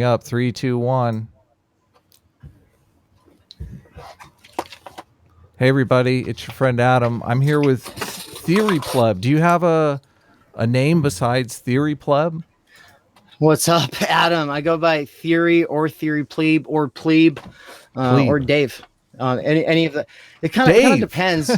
Up 3, 2, 1. Hey everybody, it's your friend Adam. I'm here with Theory Pleb. Do you have a name besides Theory Pleb? What's up, Adam? I go by Theory or Theory Plebe or Plebe, or Dave. Any of the. It kind of depends.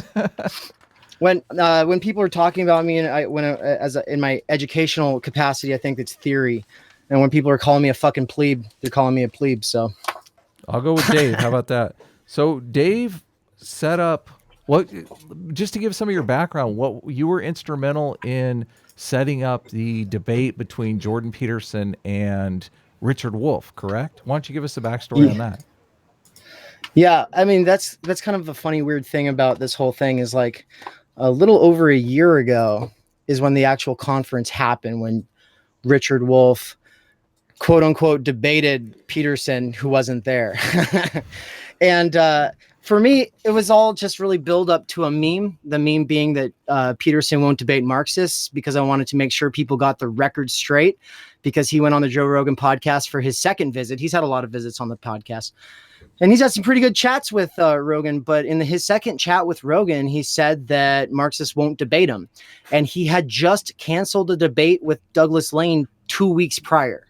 When people are talking about me and in my educational capacity, I think it's Theory, and when people are calling me a fucking plebe, they're calling me a plebe. So I'll go with Dave. How about that? So Dave set up just to give some of your background, what you were instrumental in setting up the debate between Jordan Peterson and Richard Wolff, correct? Why don't you give us a backstory on that? Yeah, I mean that's kind of the funny, weird thing about this whole thing is like a little over a year ago is when the actual conference happened, when Richard Wolff, quote unquote, debated Peterson, who wasn't there. And for me, it was all just really build up to a meme. The meme being that Peterson won't debate Marxists, because I wanted to make sure people got the record straight, because he went on the Joe Rogan podcast for his second visit. He's had a lot of visits on the podcast, and he's had some pretty good chats with Rogan. But in his second chat with Rogan, he said that Marxists won't debate him. And he had just canceled a debate with Douglas Lane 2 weeks prior.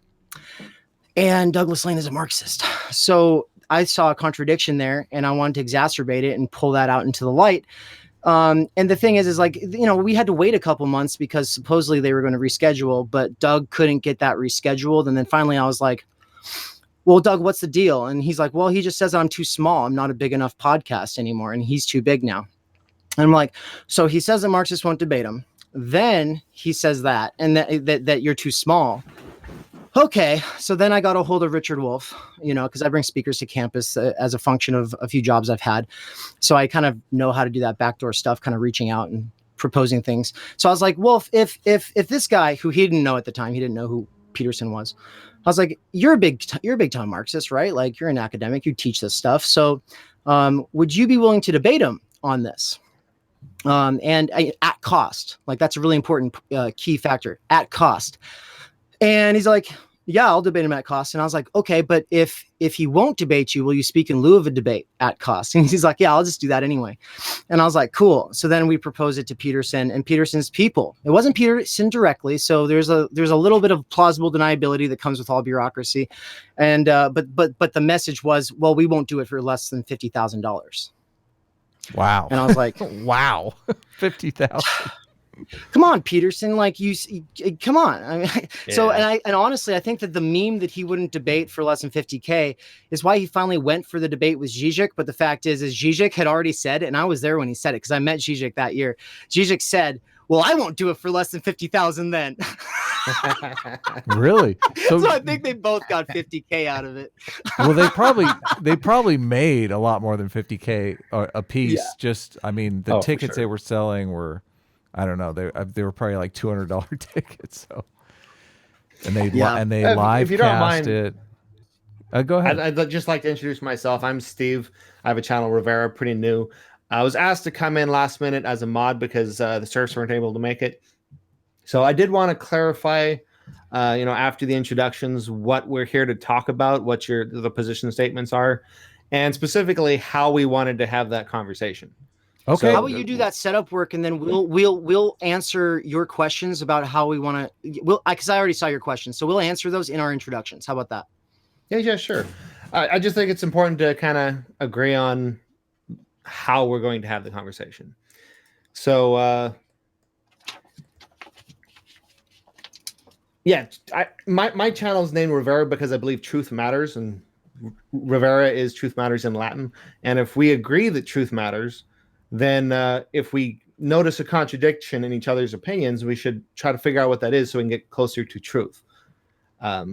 And Douglas Lane is a Marxist. So I saw a contradiction there, and I wanted to exacerbate it and pull that out into the light. And the thing is like, you know, we had to wait a couple months because supposedly they were going to reschedule, but Doug couldn't get that rescheduled. And then finally I was like, well, Doug, what's the deal? And he's like, well, he just says I'm too small. I'm not a big enough podcast anymore. And he's too big now. And I'm like, so he says that Marxists won't debate him. Then he says that, and that you're too small. Okay, so then I got a hold of Richard Wolff, you know, because I bring speakers to campus as a function of a few jobs I've had. So I kind of know how to do that backdoor stuff, kind of reaching out and proposing things. So I was like, Wolff, if this guy, who he didn't know at the time, he didn't know who Peterson was. I was like, you're a big time Marxist, right? Like, you're an academic, you teach this stuff. So would you be willing to debate him on this? And at cost, like that's a really important key factor, at cost. And he's like, yeah, I'll debate him at cost. And I was like, okay, but if he won't debate you, will you speak in lieu of a debate at cost? And he's like, yeah, I'll just do that anyway. And I was like, cool. So then we proposed it to Peterson and Peterson's people. It wasn't Peterson directly. So there's a little bit of plausible deniability that comes with all bureaucracy. And but the message was, well, we won't do it for less than $50,000. Wow. And I was like, wow, 50,000. Come on, Peterson, like come on. I mean, yeah. So, and honestly, I think that the meme that he wouldn't debate for less than 50K is why he finally went for the debate with Zizek. But the fact is Zizek had already said, and I was there when he said it, because I met Zizek that year. Zizek said, well, I won't do it for less than 50,000 then. Really? So I think they both got 50K out of it. Well, they probably made a lot more than 50K a piece. Yeah. Just, I mean, the tickets they were selling were, I don't know, they were probably like $200 tickets. So, and they live cast it. Go ahead. I'd just like to introduce myself. I'm Steve. I have a channel, Rivera, pretty new. I was asked to come in last minute as a mod because the serfs weren't able to make it. So I did want to clarify, after the introductions, what we're here to talk about, what the position statements are, and specifically how we wanted to have that conversation. Okay. So how about you do that setup work, and then we'll answer your questions about how we want to. Because I already saw your questions, so we'll answer those in our introductions. How about that? Yeah, sure. I just think it's important to kind of agree on how we're going to have the conversation. So, my channel is named Rivera because I believe truth matters, and Rivera is truth matters in Latin. And if we agree that truth matters, then if we notice a contradiction in each other's opinions, we should try to figure out what that is so we can get closer to truth. I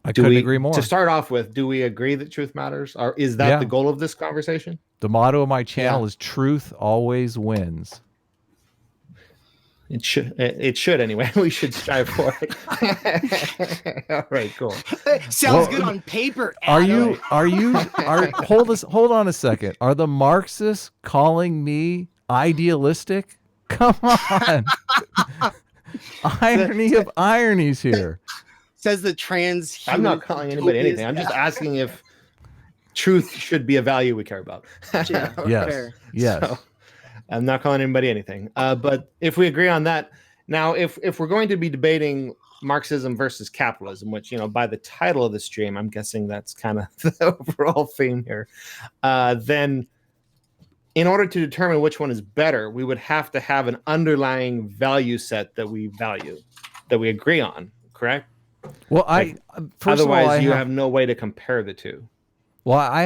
couldn't agree more. To start off with, do we agree that truth matters? Or is that the goal of this conversation? The motto of my channel is truth always wins. It should anyway. We should strive for it. All right, cool. Sounds good on paper. Adam. Hold on a second. Are the Marxists calling me idealistic? Come on. Irony of ironies here. says the trans. I'm not calling anybody anything. I'm just asking if truth should be a value we care about. Yeah, Yes. fair. Yes. So, I'm not calling anybody anything. But if we agree on that, now if we're going to be debating Marxism versus capitalism, which, by the title of the stream, I'm guessing that's kind of the overall theme here, then in order to determine which one is better, we would have to have an underlying value set that we value, that we agree on, correct? Well, first of all, otherwise you have no way to compare the two. Well, I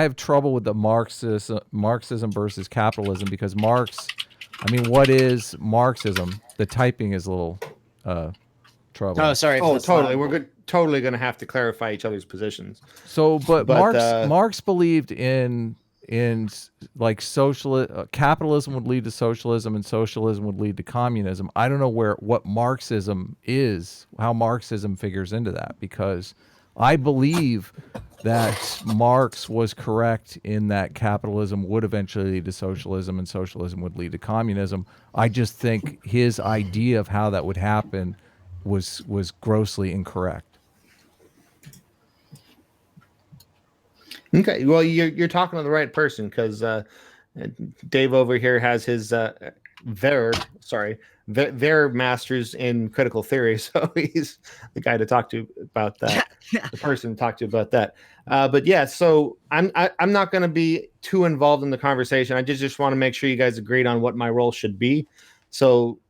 have trouble with the Marxism versus capitalism, because Marx, what is Marxism? The typing is a little trouble. Oh, sorry. Oh, totally. We're totally going to have to clarify each other's positions. So, but Marx believed in like capitalism would lead to socialism, and socialism would lead to communism. I don't know what Marxism is, how Marxism figures into that, because I believe that Marx was correct in that capitalism would eventually lead to socialism and socialism would lead to communism. I just think his idea of how that would happen was grossly incorrect. Okay, well, you're talking to the right person, because Dave over here has his their masters in critical theory, so he's the guy to talk to about that. The person to talk to about that. But yeah, so I'm not going to be too involved in the conversation. I just want to make sure you guys agreed on what my role should be. So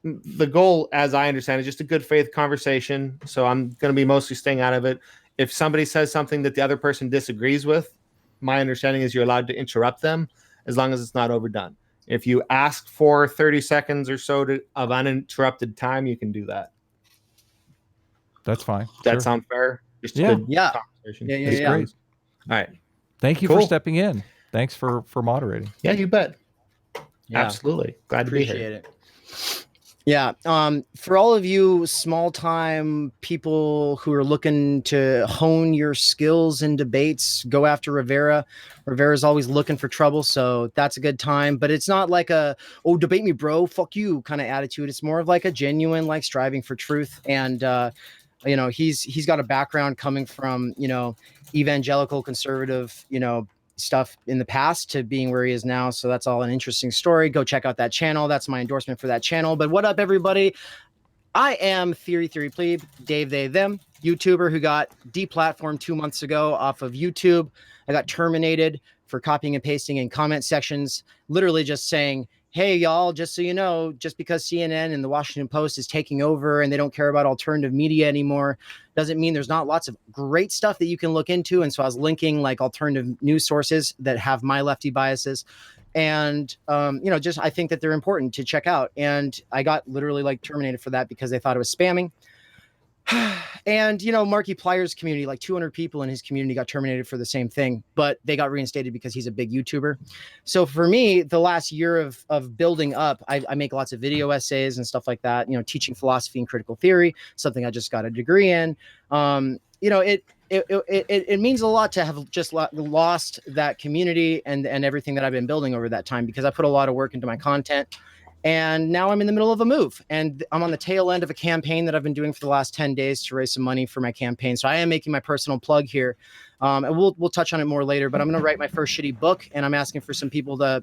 the goal, as I understand, is just a good faith conversation. So I'm going to be mostly staying out of it. If somebody says something that the other person disagrees with, my understanding is you're allowed to interrupt them as long as it's not overdone. If you ask for 30 seconds or so of uninterrupted time, you can do that. That's fine. Does that sound fair? Just Yeah. conversation. Yeah. Great. All right. Thank you for stepping in. Thanks for moderating. Yeah, you bet. Yeah. Absolutely. Glad to be here. Appreciate it. Yeah. For all of you small time people who are looking to hone your skills in debates, go after Rivera. Rivera's always looking for trouble, so that's a good time. But it's not like a, oh, debate me, bro, fuck you kind of attitude. It's more of like a genuine, like, striving for truth. And he's got a background coming from, evangelical conservative, stuff in the past to being where he is now. So that's all an interesting story. Go check out that channel. That's my endorsement for that channel. But what up, everybody? I am Theory Plebe, Dave, they, them, YouTuber who got deplatformed 2 months ago off of YouTube. I got terminated for copying and pasting in comment sections, literally just saying, hey, y'all, just so you know, just because CNN and the Washington Post is taking over and they don't care about alternative media anymore, doesn't mean there's not lots of great stuff that you can look into. And so I was linking like alternative news sources that have my lefty biases. And, I think that they're important to check out. And I got literally like terminated for that because they thought it was spamming. And, Markiplier's community, like 200 people in his community got terminated for the same thing, but they got reinstated because he's a big YouTuber. So for me, the last year of building up, I make lots of video essays and stuff like that, teaching philosophy and critical theory, something I just got a degree in. It means a lot to have just lost that community and everything that I've been building over that time, because I put a lot of work into my content. And now I'm in the middle of a move, and I'm on the tail end of a campaign that I've been doing for the last 10 days to raise some money for my campaign. So I am making my personal plug here. And we'll touch on it more later, but I'm going to write my first shitty book, and I'm asking for some people to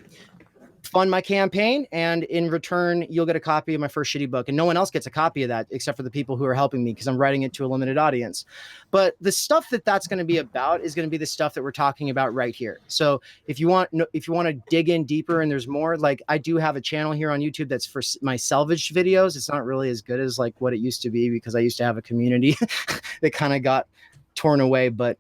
fund my campaign. And in return, you'll get a copy of my first shitty book. And no one else gets a copy of that except for the people who are helping me, because I'm writing it to a limited audience. But the stuff that's going to be about is going to be the stuff that we're talking about right here. So if you want to dig in deeper and there's more, like, I do have a channel here on YouTube that's for my salvaged videos. It's not really as good as like what it used to be, because I used to have a community that kind of got torn away. But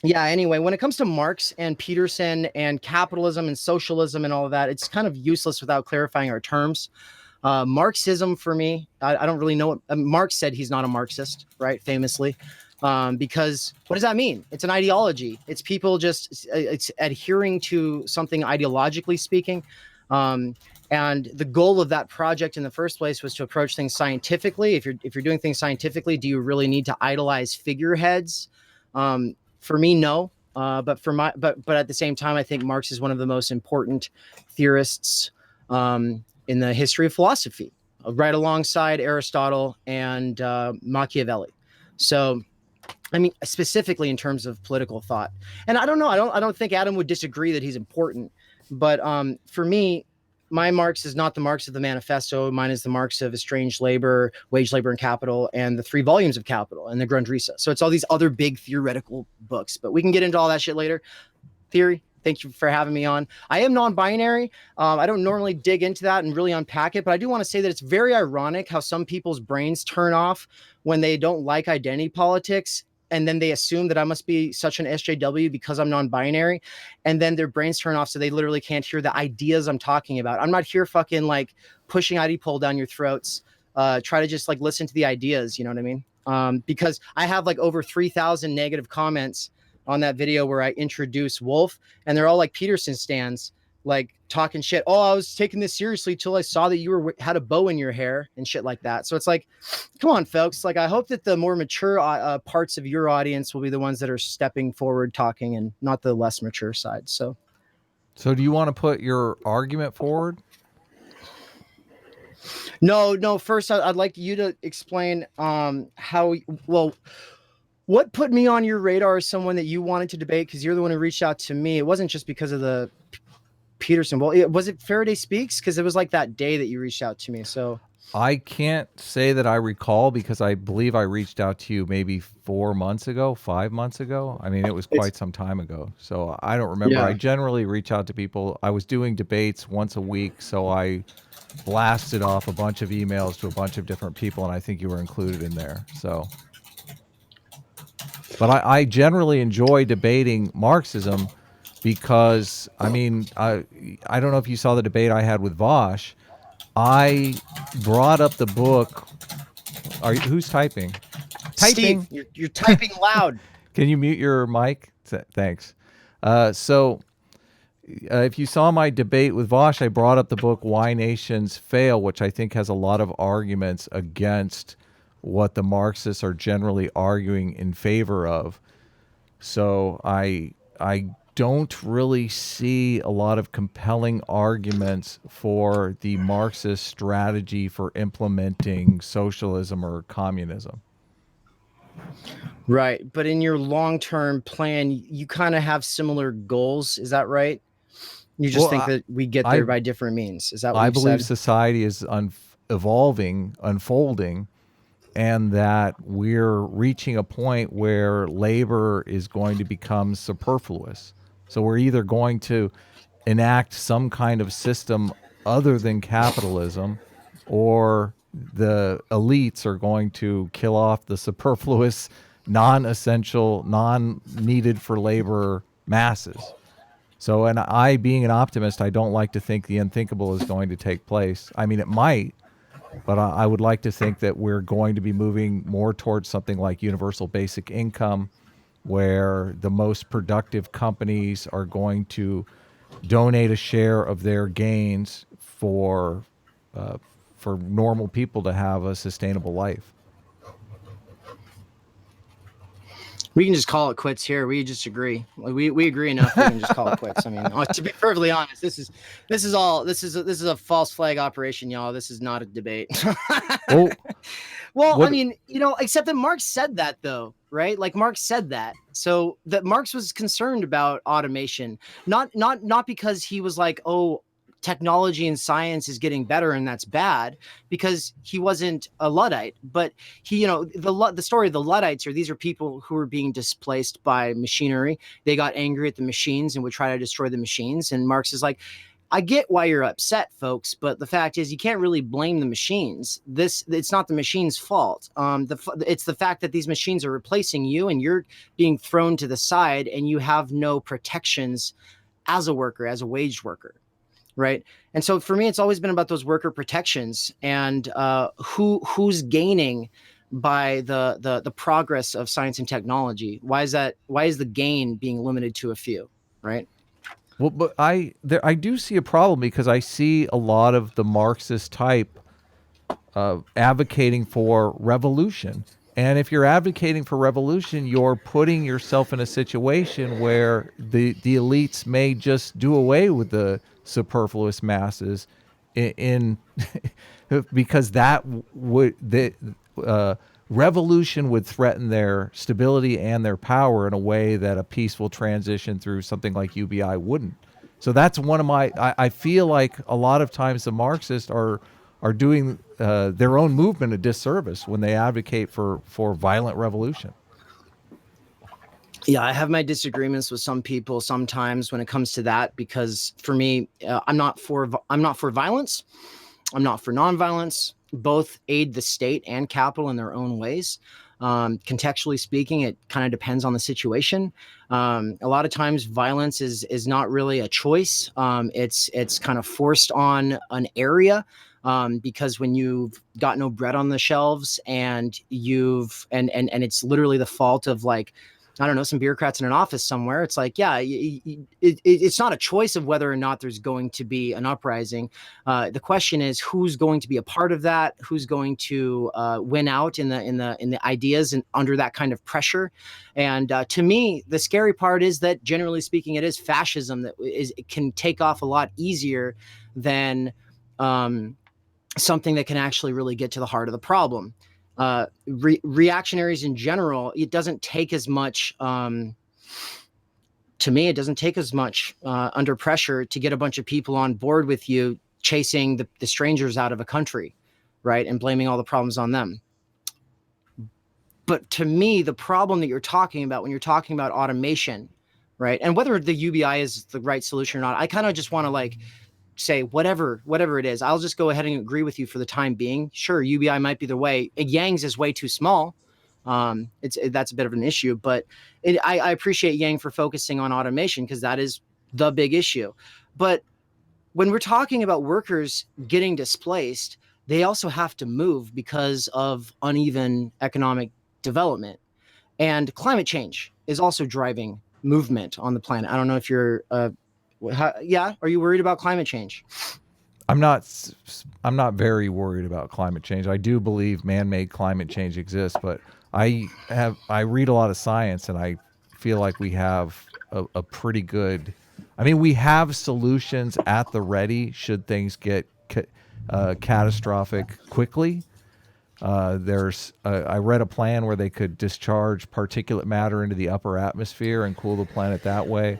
yeah, anyway, when it comes to Marx and Peterson and capitalism and socialism and all of that, it's kind of useless without clarifying our terms. Marxism, for me, I don't really know what Marx said. He's not a Marxist, right? Famously, because what does that mean? It's an ideology. It's people it's adhering to something ideologically speaking. And the goal of that project in the first place was to approach things scientifically. If you're doing things scientifically, do you really need to idolize figureheads? For me, no. But at the same time, I think Marx is one of the most important theorists in the history of philosophy. right alongside Aristotle and Machiavelli. So, I mean, specifically in terms of political thought. And I don't know. I don't think Adam would disagree that he's important. But for me, my Marx is not the Marx of the Manifesto. Mine is the Marx of Estranged Labor, Wage Labor and Capital, and the 3 volumes of Capital and the Grundrisse. So it's all these other big theoretical books. But we can get into all that shit later. Theory. Thank you for having me on. I am non-binary. I don't normally dig into that and really unpack it, but I do want to say that it's very ironic how some people's brains turn off when they don't like identity politics, and then they assume that I must be such an SJW because I'm non-binary, and then their brains turn off so they literally can't hear the ideas I'm talking about. I'm not here fucking like pushing ID pole down your throats. Try to just like listen to the ideas, you know what I mean? Because I have like over 3,000 negative comments on that video where I introduce Wolf, and they're all like Peterson stands, like talking shit. Oh, I was taking this seriously till I saw that you had a bow in your hair and shit like that. So it's like, come on, folks. Like, I hope that the more mature parts of your audience will be the ones that are stepping forward, talking, and not the less mature side. So do you want to put your argument forward? No. First, I'd like you to explain how. Well, what put me on your radar as someone that you wanted to debate, because you're the one who reached out to me. It wasn't just because of the Peterson. Well, was it Faraday Speaks? Because it was like that day that you reached out to me. So I can't say that I recall, because I believe I reached out to you maybe 4 months ago, 5 months ago. I mean, it was quite some time ago. So I don't remember. Yeah. I generally reach out to people. I was doing debates once a week, so I blasted off a bunch of emails to a bunch of different people, and I think you were included in there. So, but I generally enjoy debating Marxism because, I mean, I don't know if you saw the debate I had with Vosh. I brought up the book. Who's typing? Steve, you're typing loud. Can you mute your mic? Thanks. If you saw my debate with Vosh, I brought up the book Why Nations Fail, which I think has a lot of arguments against what the Marxists are generally arguing in favor of. So I don't really see a lot of compelling arguments for the Marxist strategy for implementing socialism or communism. Right. But in your long-term plan, you kind of have similar goals. Is that right? You just think that we get there by different means. Is that what I you believe said? society is evolving, unfolding, and that we're reaching a point where labor is going to become superfluous. So we're either going to enact some kind of system other than capitalism, or the elites are going to kill off the superfluous, non-essential, non-needed for labor masses. So, and I, being an optimist, I don't like to think the unthinkable is going to take place. I mean, it might, but I would like to think that we're going to be moving more towards something like universal basic income, where the most productive companies are going to donate a share of their gains for normal people to have a sustainable life. We can just call it quits here. We just agree. We agree enough. We can just call it quits. I mean, to be perfectly honest, this is a false flag operation, y'all. This is not a debate. Well, I mean, except that Marx said that, though, right? Like, Marx said that. So that Marx was concerned about automation, not because he was like, oh, technology and science is getting better and that's bad, because he wasn't a Luddite. But he, the story of the Luddites are, these are people who were being displaced by machinery. They got angry at the machines and would try to destroy the machines. And Marx is like, I get why you're upset, folks, but the fact is you can't really blame the machines. It's not the machine's fault. It's the fact that these machines are replacing you and you're being thrown to the side and you have no protections as a worker, as a wage worker. Right. And so for me, it's always been about those worker protections and who's gaining by the progress of science and technology. Why is that? Why is the gain being limited to a few? Right. Well, but I do see a problem, because I see a lot of the Marxist type advocating for revolution. And if you're advocating for revolution, you're putting yourself in a situation where the elites may just do away with the superfluous masses in because that would revolution would threaten their stability and their power in a way that a peaceful transition through something like UBI wouldn't. So that's one of my. I feel like a lot of times the Marxists are doing their own movement a disservice when they advocate for violent revolution. Yeah, I have my disagreements with some people sometimes when it comes to that, because for me, I'm not for violence. I'm not for nonviolence. Both aid the state and capital in their own ways. Contextually speaking, it kind of depends on the situation. A lot of times violence is not really a choice. It's kind of forced on an area. Because when you've got no bread on the shelves and it's literally the fault of, like, I don't know, some bureaucrats in an office somewhere. It's like, yeah, it's not a choice of whether or not there's going to be an uprising. The question is who's going to be a part of that, who's going to win out in the ideas and under that kind of pressure. And to me, the scary part is that, generally speaking, it is fascism that it can take off a lot easier than something that can actually really get to the heart of the problem. Reactionaries in general, it doesn't take as much, to me, it doesn't take as much under pressure to get a bunch of people on board with you chasing the strangers out of a country, right? And blaming all the problems on them. But to me, the problem that you're talking about when you're talking about automation, right? And whether the UBI is the right solution or not, I kind of just want to say whatever it is, I'll just go ahead and agree with you for the time being. Sure, UBI might be the way. Yang's is way too small. That's a bit of an issue, but I appreciate Yang for focusing on automation, because that is the big issue. But when we're talking about workers getting displaced, they also have to move because of uneven economic development, and climate change is also driving movement on the planet. I don't know if you're are you worried about climate change? I'm not very worried about climate change. I do believe man-made climate change exists, but I read a lot of science, and I feel like we have a pretty good. I mean, we have solutions at the ready should things get catastrophic quickly. I read a plan where they could discharge particulate matter into the upper atmosphere and cool the planet that way.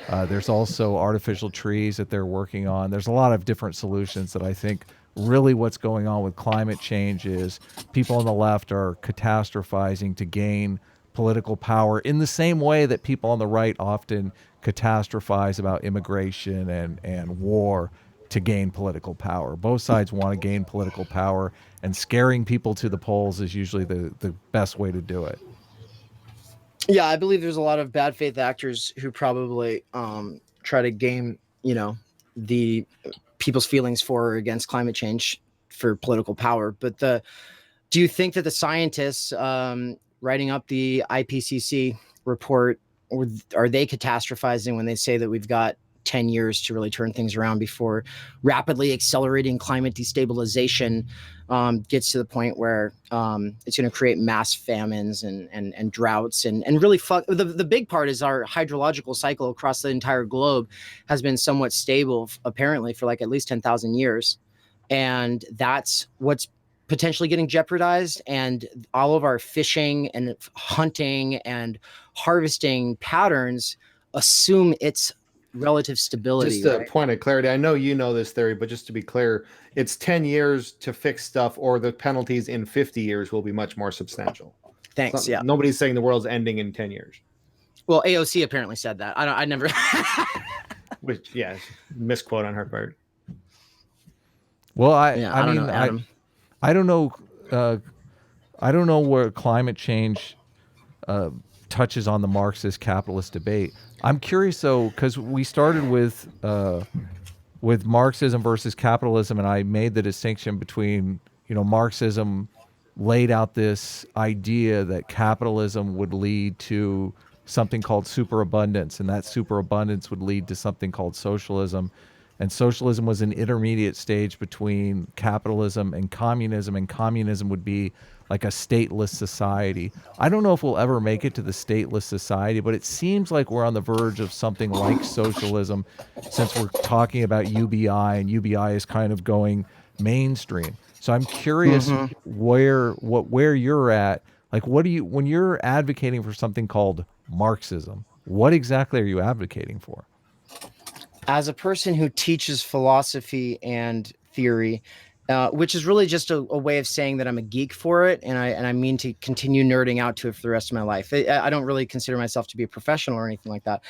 There's also artificial trees that they're working on. There's a lot of different solutions that I think really what's going on with climate change is people on the left are catastrophizing to gain political power in the same way that people on the right often catastrophize about immigration and war to gain political power. Both sides want to gain political power, and scaring people to the polls is usually the best way to do it. Yeah, I believe there's a lot of bad faith actors who probably try to game, the people's feelings for or against climate change for political power. But do you think that the scientists writing up the IPCC report, are they catastrophizing when they say that we've got 10 years to really turn things around before rapidly accelerating climate destabilization gets to the point where it's going to create mass famines and droughts and really the big part is our hydrological cycle across the entire globe has been somewhat stable apparently for at least 10,000 years. And that's what's potentially getting jeopardized. And all of our fishing and hunting and harvesting patterns assume it's relative stability. Just a point of clarity. I know you know this theory, but just to be clear, it's 10 years to fix stuff, or the penalties in 50 years will be much more substantial. Thanks. Yeah. Nobody's saying the world's ending in 10 years. Well, AOC apparently said that. I never. Which, yeah, misquote on her part. Well, I don't know. I don't know where climate change touches on the Marxist capitalist debate. I'm curious though, because we started with Marxism versus capitalism, and I made the distinction between, Marxism laid out this idea that capitalism would lead to something called superabundance, and that superabundance would lead to something called socialism. And socialism was an intermediate stage between capitalism and communism would be like a stateless society. I don't know if we'll ever make it to the stateless society, but it seems like we're on the verge of something like socialism, since we're talking about UBI, and UBI is kind of going mainstream. So I'm curious where you're at. Like, what do you, when you're advocating for something called Marxism, what exactly are you advocating for? As a person who teaches philosophy and theory, which is really just a way of saying that I'm a geek for it, and I mean to continue nerding out to it for the rest of my life. I don't really consider myself to be a professional or anything like that.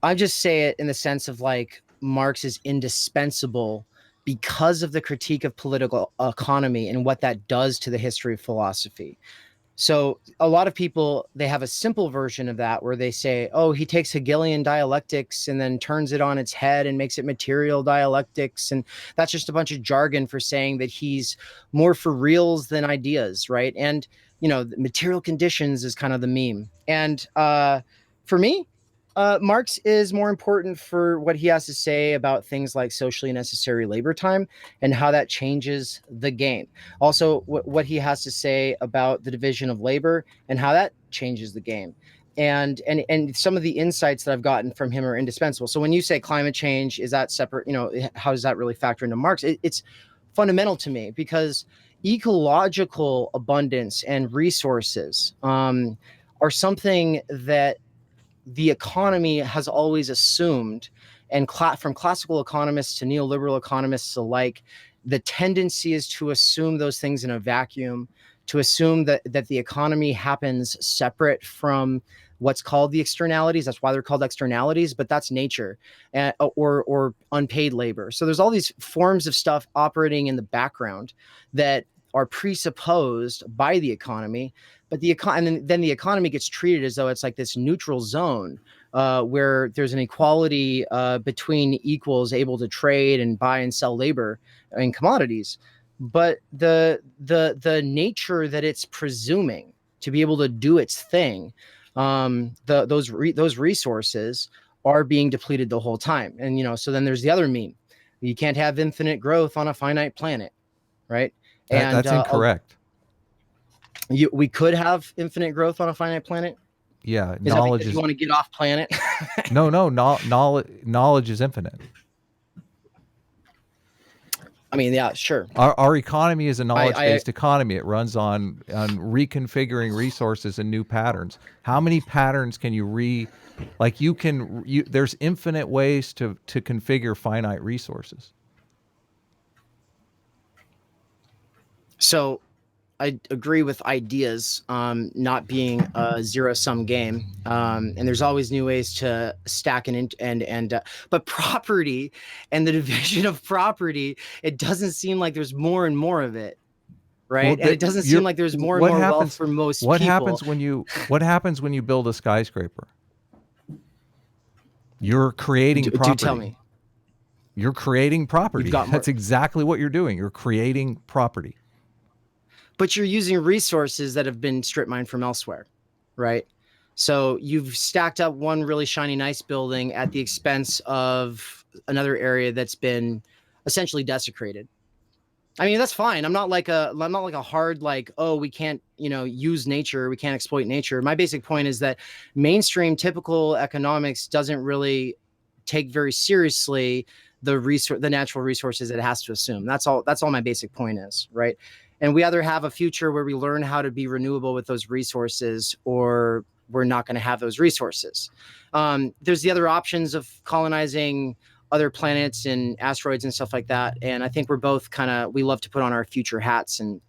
I just say it in the sense of like Marx is indispensable because of the critique of political economy and what that does to the history of philosophy. So a lot of people, they have a simple version of that where they say, oh, he takes Hegelian dialectics and then turns it on its head and makes it material dialectics. And that's just a bunch of jargon for saying that he's more for reals than ideas, right? And, you know, material conditions is kind of the meme. And for me, Marx is more important for what he has to say about things like socially necessary labor time and how that changes the game. Also, what he has to say about the division of labor and how that changes the game. And some of the insights that I've gotten from him are indispensable. So when you say climate change, is that separate? You know, how does that really factor into Marx? It's fundamental to me because ecological abundance and resources are something that the economy has always assumed, and from classical economists to neoliberal economists alike, the tendency is to assume those things in a vacuum, to assume that the economy happens separate from what's called the externalities. That's why they're called externalities, but that's nature, or unpaid labor. So there's all these forms of stuff operating in the background that are presupposed by the economy, but and then the economy gets treated as though it's like this neutral zone where there's an equality between equals able to trade and buy and sell labor and commodities. But the nature that it's presuming to be able to do its thing, those resources are being depleted the whole time. And you know, so then there's the other meme: you can't have infinite growth on a finite planet, right? That's incorrect. We could have infinite growth on a finite planet. Yeah, is knowledge is. You want to get off planet? No, knowledge is infinite. I mean, yeah, sure. Our economy is a knowledge-based economy. It runs on reconfiguring resources and new patterns. How many patterns can you there's infinite ways to configure finite resources. So I agree with ideas not being a zero-sum game, and there's always new ways to stack but property and the division of property, it doesn't seem like there's more and more of it, right? Well, and it doesn't seem like there's more and more wealth for most people. What happens when you build a skyscraper? You're creating property. Do tell me. You're creating property. That's exactly what you're doing. You're creating property. But you're using resources that have been strip mined from elsewhere, right? So you've stacked up one really shiny, nice building at the expense of another area that's been essentially desecrated. I mean, that's fine. I'm not like a hard, like, oh, we can't, use nature. We can't exploit nature. My basic point is that mainstream typical economics doesn't really take very seriously the natural resources it has to assume. That's all my basic point is, right? And we either have a future where we learn how to be renewable with those resources, or we're not going to have those resources. There's the other options of colonizing other planets and asteroids and stuff like that. And I think we're both we love to put on our future hats, and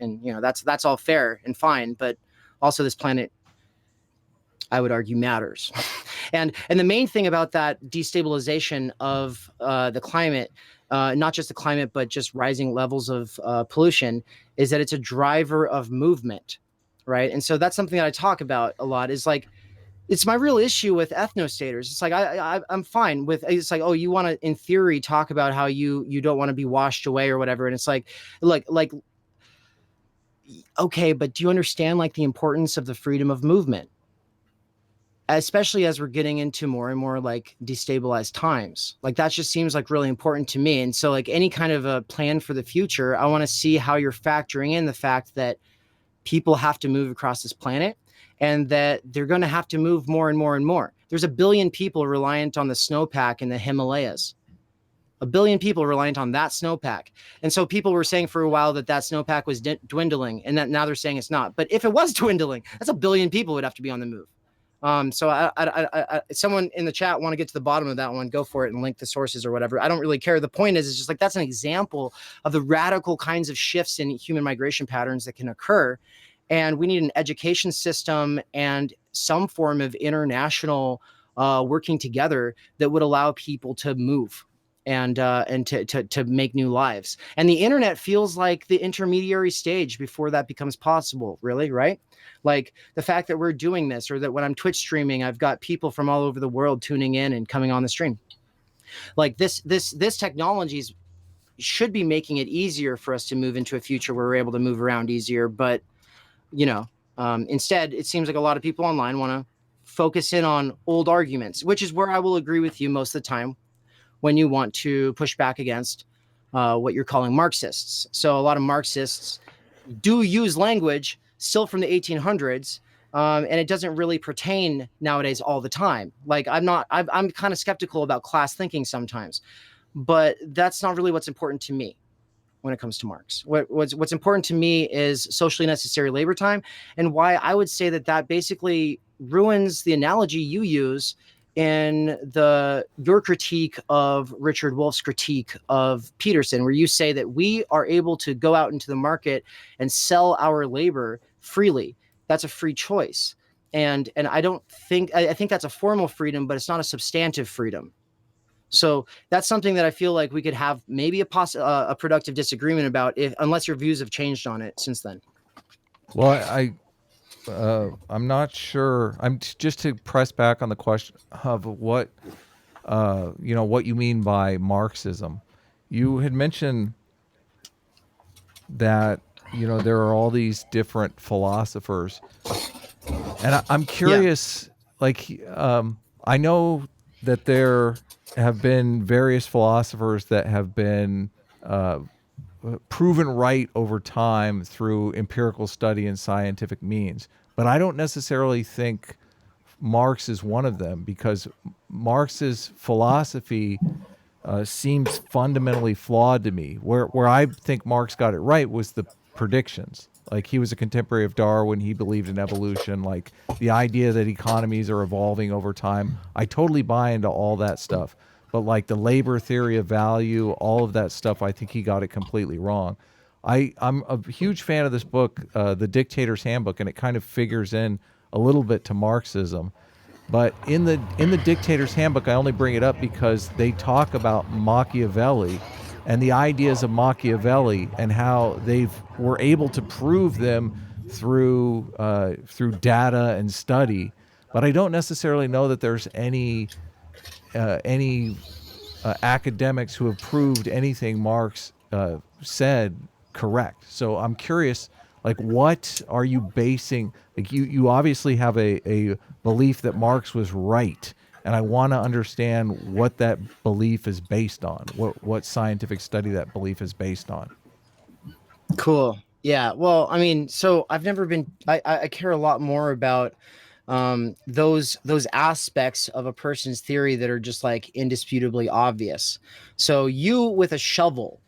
that's all fair and fine. But also this planet, I would argue, matters. and the main thing about that destabilization of the climate, not just the climate, but just rising levels of pollution, is that it's a driver of movement, right? And so that's something that I talk about a lot, is like, it's my real issue with ethnostaters. It's like, I'm fine with, it's like, oh, you want to, in theory, talk about how you don't want to be washed away or whatever. And it's like, okay, but do you understand like the importance of the freedom of movement? Especially as we're getting into more and more like destabilized times. Like that just seems like really important to me. And so like any kind of a plan for the future, I want to see how you're factoring in the fact that people have to move across this planet, and that they're going to have to move more and more and more. There's 1 billion people reliant on the snowpack in the Himalayas. 1 billion people reliant on that snowpack. And so people were saying for a while that snowpack was dwindling, and that now they're saying it's not. But if it was dwindling, that's 1 billion people would have to be on the move. So someone in the chat want to get to the bottom of that one, go for it and link the sources or whatever. I don't really care. The point is, it's just like, that's an example of the radical kinds of shifts in human migration patterns that can occur. And we need an education system and some form of international working together that would allow people to move and to make new lives. And the internet feels like the intermediary stage before that becomes possible, really, right? Like the fact that we're doing this, or that when I'm Twitch streaming, I've got people from all over the world tuning in and coming on the stream. Like this technologies should be making it easier for us to move into a future where we're able to move around easier. But, instead, it seems like a lot of people online want to focus in on old arguments, which is where I will agree with you most of the time when you want to push back against what you're calling Marxists. So a lot of Marxists do use language still from the 1800s, and it doesn't really pertain nowadays all the time. Like I'm kind of skeptical about class thinking sometimes, but that's not really what's important to me when it comes to Marx. What's important to me is socially necessary labor time, and why I would say that basically ruins the analogy you use in your critique of Richard Wolff's critique of Peterson, where you say that we are able to go out into the market and sell our labor freely. That's a free choice. And I think that's a formal freedom, but it's not a substantive freedom. So that's something that I feel like we could have maybe a productive disagreement about, unless your views have changed on it since then. Well, I'm not sure. Just to press back on the question of what you mean by Marxism. You had mentioned that, there are all these different philosophers, and I'm curious, I know that there have been various philosophers that have been proven right over time through empirical study and scientific means. But I don't necessarily think Marx is one of them, because Marx's philosophy seems fundamentally flawed to me. Where I think Marx got it right was the predictions. Like, he was a contemporary of Darwin. He believed in evolution. Like, the idea that economies are evolving over time, I totally buy into all that stuff. But like the labor theory of value, all of that stuff, I think he got it completely wrong. I'm a huge fan of this book, The Dictator's Handbook, and it kind of figures in a little bit to Marxism. But in the Dictator's Handbook, I only bring it up because they talk about Machiavelli and the ideas of Machiavelli and how they were able to prove them through data and study. But I don't necessarily know that there's any academics who have proved anything Marx said correct. So I'm curious, like, what are you basing? Like, you obviously have a belief that Marx was right, and I want to understand what that belief is based on, what scientific study that belief is based on. Cool. Yeah. Well, I mean, so I've never been. I care a lot more about those aspects of a person's theory that are just like indisputably obvious. So you with a shovel,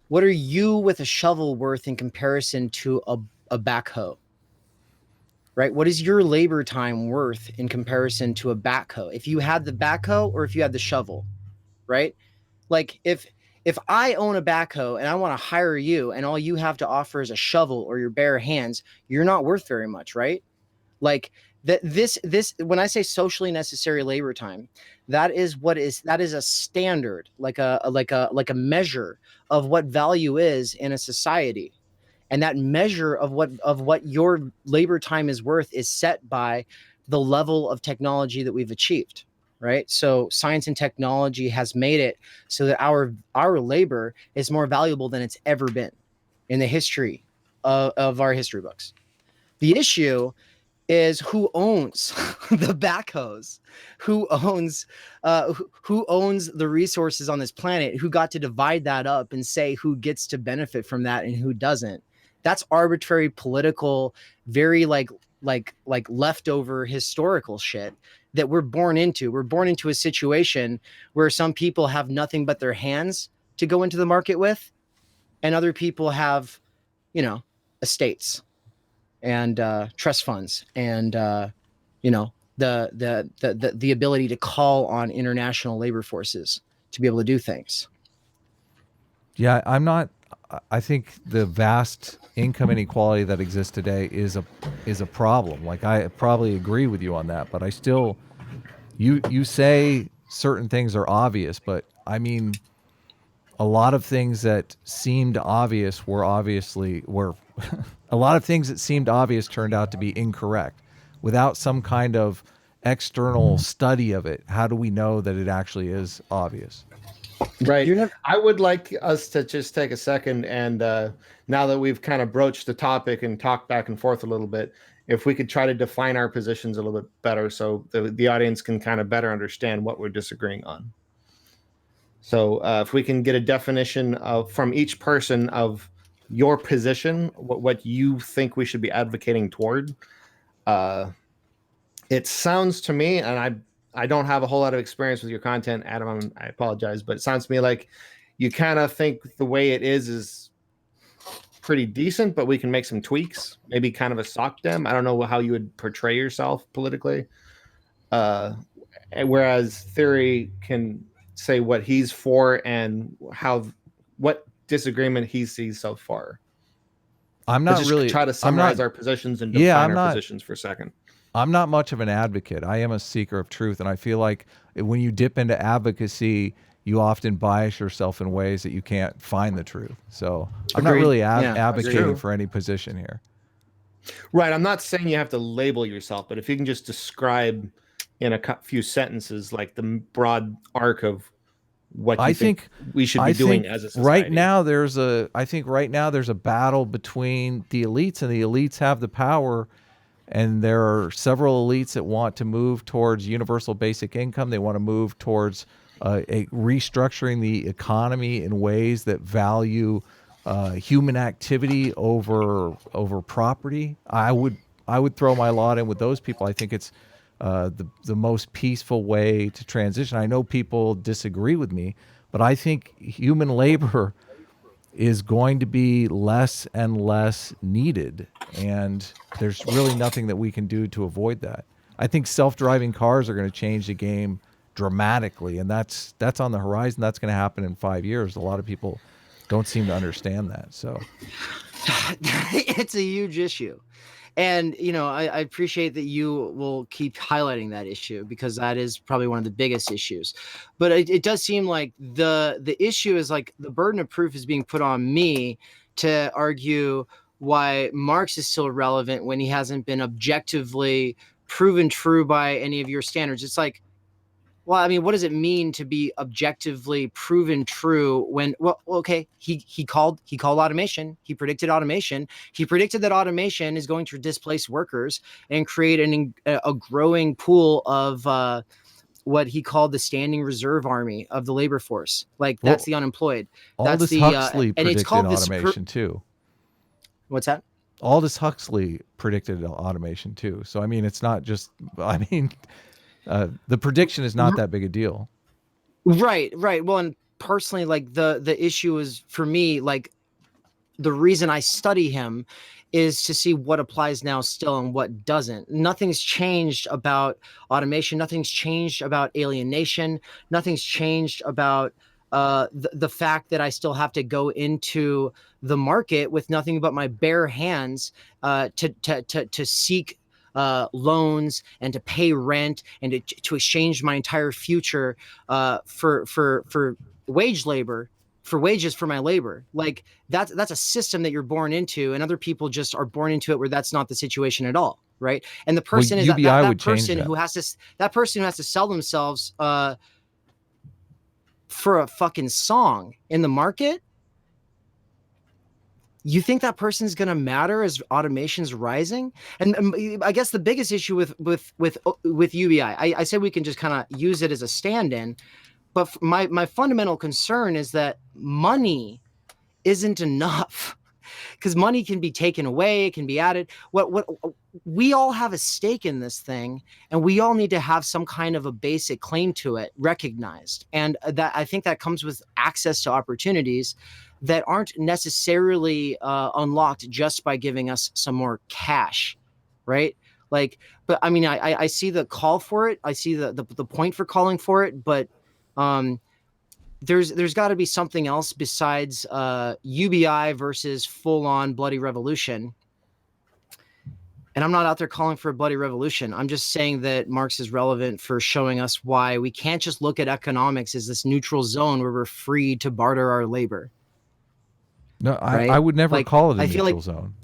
what are you with a shovel worth in comparison to a backhoe? Right? What is your labor time worth in comparison to a backhoe? If you had the backhoe or if you had the shovel, right? Like if I own a backhoe and I want to hire you and all you have to offer is a shovel or your bare hands, you're not worth very much, right? Like this when I say socially necessary labor time, that is a standard, like a measure of what value is in a society. And that measure of what your labor time is worth is set by the level of technology that we've achieved, right? So science and technology has made it so that our labor is more valuable than it's ever been in the history of our history books. The issue is who owns the backhoes, who owns the resources on this planet, who got to divide that up and say who gets to benefit from that and who doesn't. That's arbitrary political, very like leftover historical shit that we're born into. We're born into a situation where some people have nothing but their hands to go into the market with, and other people have, you know, estates and trust funds and you know, the ability to call on international labor forces to be able to do things. Yeah, I think the vast income inequality that exists today is a problem. Like, I probably agree with you on that, but I still, you say certain things are obvious, but I mean, a lot of things that seemed obvious were a lot of things that seemed obvious turned out to be incorrect. Without some kind of external study of it, how do we know that it actually is obvious? Right. I would like us to just take a second and now that we've kind of broached the topic and talked back and forth a little bit, if we could try to define our positions a little bit better so the audience can kind of better understand what we're disagreeing on. So if we can get a definition from each person of your position, what you think we should be advocating toward. It sounds to me, and I don't have a whole lot of experience with your content, Adam, I apologize, but it sounds to me like you kind of think the way it is pretty decent, but we can make some tweaks, maybe kind of a sock dem. I don't know how you would portray yourself politically. Whereas theory can say what he's for and what disagreement he sees so far. I'm not Let's really try to summarize our positions and define our positions for a second. I'm not much of an advocate. I am a seeker of truth, and I feel like when you dip into advocacy, you often bias yourself in ways that you can't find the truth. So I'm not really advocating for any position here. Right. I'm not saying you have to label yourself, but if you can just describe in a few sentences, like the broad arc of what you think we should be doing as a society. Right now, there's a battle between the elites, and the elites have the power. And there are several elites that want to move towards universal basic income. They want to move towards restructuring the economy in ways that value human activity over property. I would throw my lot in with those people. I think it's the most peaceful way to transition. I know people disagree with me, but I think human labor is going to be less and less needed, and there's really nothing that we can do to avoid that. I think self-driving cars are going to change the game dramatically, and that's on the horizon. That's going to happen in 5 years. A lot of people don't seem to understand that. So it's a huge issue. And, you know, I appreciate that you will keep highlighting that issue, because that is probably one of the biggest issues. But it does seem like the issue is like the burden of proof is being put on me to argue why Marx is still relevant when he hasn't been objectively proven true by any of your standards. It's like, well, I mean, what does it mean to be objectively proven true when, well, okay, he called automation. He predicted automation. He predicted that automation is going to displace workers and create a growing pool of what he called the standing reserve army of the labor force. Like, that's the unemployed. Aldous Huxley predicted automation too. What's that? Aldous Huxley predicted automation too. So, I mean, it's not just, the prediction is not that big a deal. Right. Well, and personally, like the issue is for me, like the reason I study him is to see what applies now still and what doesn't. Nothing's changed about automation. Nothing's changed about alienation. Nothing's changed about the fact that I still have to go into the market with nothing but my bare hands to seek loans and to pay rent and to exchange my entire future for wage labor, for wages for my labor. Like that's a system that you're born into, and other people just are born into it where that's not the situation at all, right? And the person is that person who has to sell themselves for a fucking song in the market. You think that person's going to matter as automation's rising? And I guess the biggest issue with UBI, I said we can just kind of use it as a stand-in, but my fundamental concern is that money isn't enough because money can be taken away, it can be added. What we all have a stake in this thing, and we all need to have some kind of a basic claim to it recognized. And that, I think that comes with access to opportunities that aren't necessarily unlocked just by giving us some more cash, right? Like, but I mean, I see the call for it. I see the point for calling for it, but there's got to be something else besides UBI versus full-on bloody revolution. And I'm not out there calling for a bloody revolution. I'm just saying that Marx is relevant for showing us why we can't just look at economics as this neutral zone where we're free to barter our labor. No, right? I would never Like, call it a I feel neutral like- zone.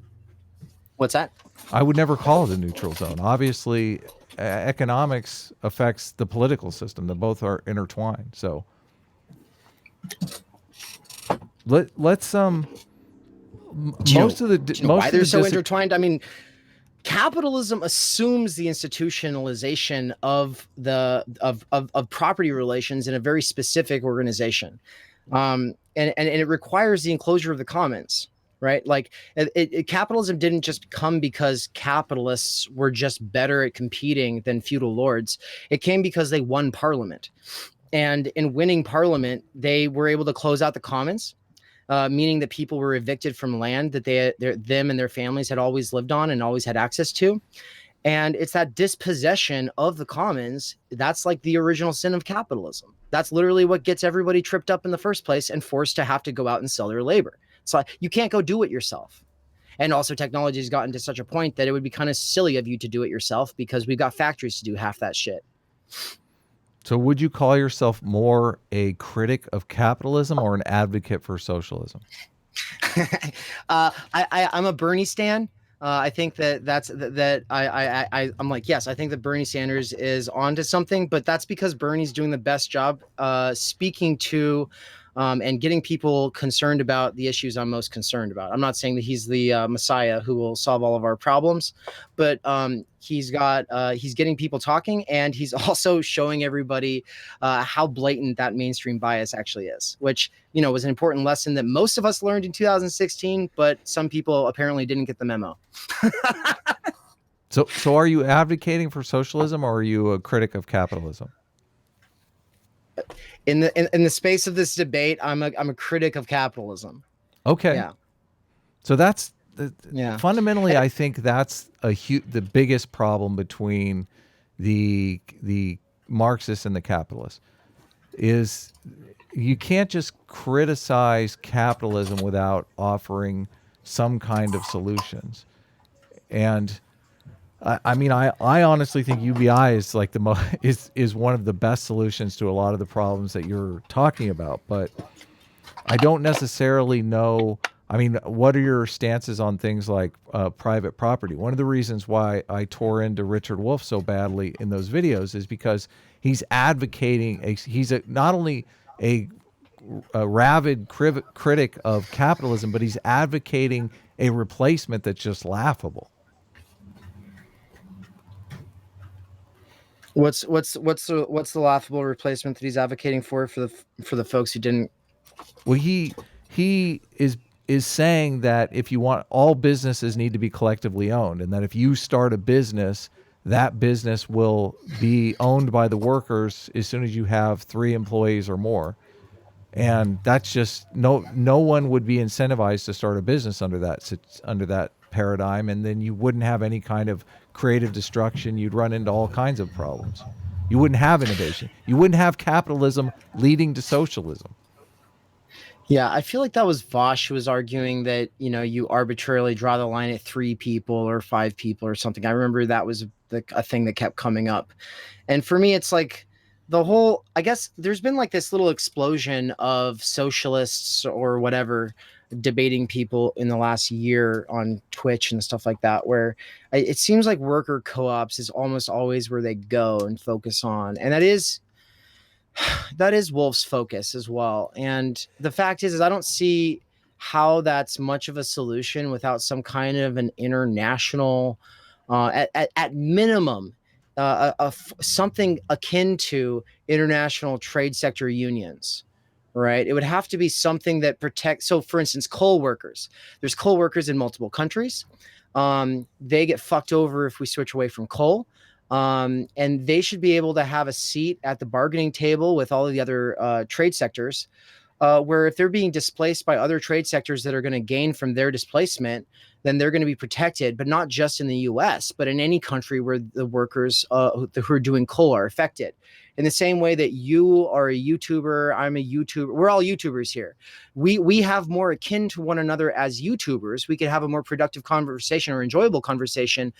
What's that? I would never call it a neutral zone. Obviously, economics affects the political system. They both are intertwined. So let's most of the most why of they're the so intertwined? I mean, capitalism assumes the institutionalization of property relations in a very specific organization, and it requires the enclosure of the commons. Right, like capitalism didn't just come because capitalists were just better at competing than feudal lords. It came because they won parliament, and in winning parliament, they were able to close out the commons, meaning that people were evicted from land that them and their families had always lived on and always had access to. And it's that dispossession of the commons that's like the original sin of capitalism. That's literally what gets everybody tripped up in the first place and forced to have to go out and sell their labor. So you can't go do it yourself. And also technology has gotten to such a point that it would be kind of silly of you to do it yourself because we've got factories to do half that shit. So would you call yourself more a critic of capitalism or an advocate for socialism? I'm a Bernie stan. I think I'm like, yes, I think that Bernie Sanders is onto something, but that's because Bernie's doing the best job speaking to and getting people concerned about the issues I'm most concerned about. I'm not saying that he's the messiah who will solve all of our problems, but he's getting people talking, and he's also showing everybody how blatant that mainstream bias actually is, which, you know, was an important lesson that most of us learned in 2016, but some people apparently didn't get the memo. So are you advocating for socialism or are you a critic of capitalism? In the space of this debate, I'm a critic of capitalism. Okay. Yeah. So that's Yeah. fundamentally, I think that's the biggest problem between the Marxists and the capitalists is you can't just criticize capitalism without offering some kind of solutions. And I mean, I honestly think UBI is like is one of the best solutions to a lot of the problems that you're talking about. But I don't necessarily know. I mean, what are your stances on things like private property? One of the reasons why I tore into Richard Wolff so badly in those videos is because he's advocating. He's not only a rabid critic of capitalism, but he's advocating a replacement that's just laughable. What's the laughable replacement that he's advocating for the folks who didn't? Well, he is saying that if you want, all businesses need to be collectively owned, and that if you start a business, that business will be owned by the workers as soon as you have 3 employees or more. And that's just no one would be incentivized to start a business under that paradigm, and then you wouldn't have any kind of creative destruction. You'd run into all kinds of problems. You wouldn't have innovation. You wouldn't have capitalism leading to socialism. Yeah, I feel like that was Vosh who was arguing that, you know, you arbitrarily draw the line at 3 people or 5 people or something. I remember that was a thing that kept coming up. And for me, it's like I guess there's been like this little explosion of socialists or whatever debating people in the last year on Twitch and stuff like that, where it seems like worker co-ops is almost always where they go and focus on. And that is Wolff's focus as well. And the fact is I don't see how that's much of a solution without some kind of an international, at minimum, something akin to international trade sector unions, right? It would have to be something that protects. So, for instance, coal workers. There's coal workers in multiple countries. They get fucked over if we switch away from coal. And they should be able to have a seat at the bargaining table with all of the other trade sectors, where if they're being displaced by other trade sectors that are going to gain from their displacement, then they're going to be protected, but not just in the US, but in any country where the workers who are doing coal are affected. In the same way that you are a YouTuber, I'm a YouTuber, we're all YouTubers here. We have more akin to one another as YouTubers. We could have a more productive conversation or enjoyable conversation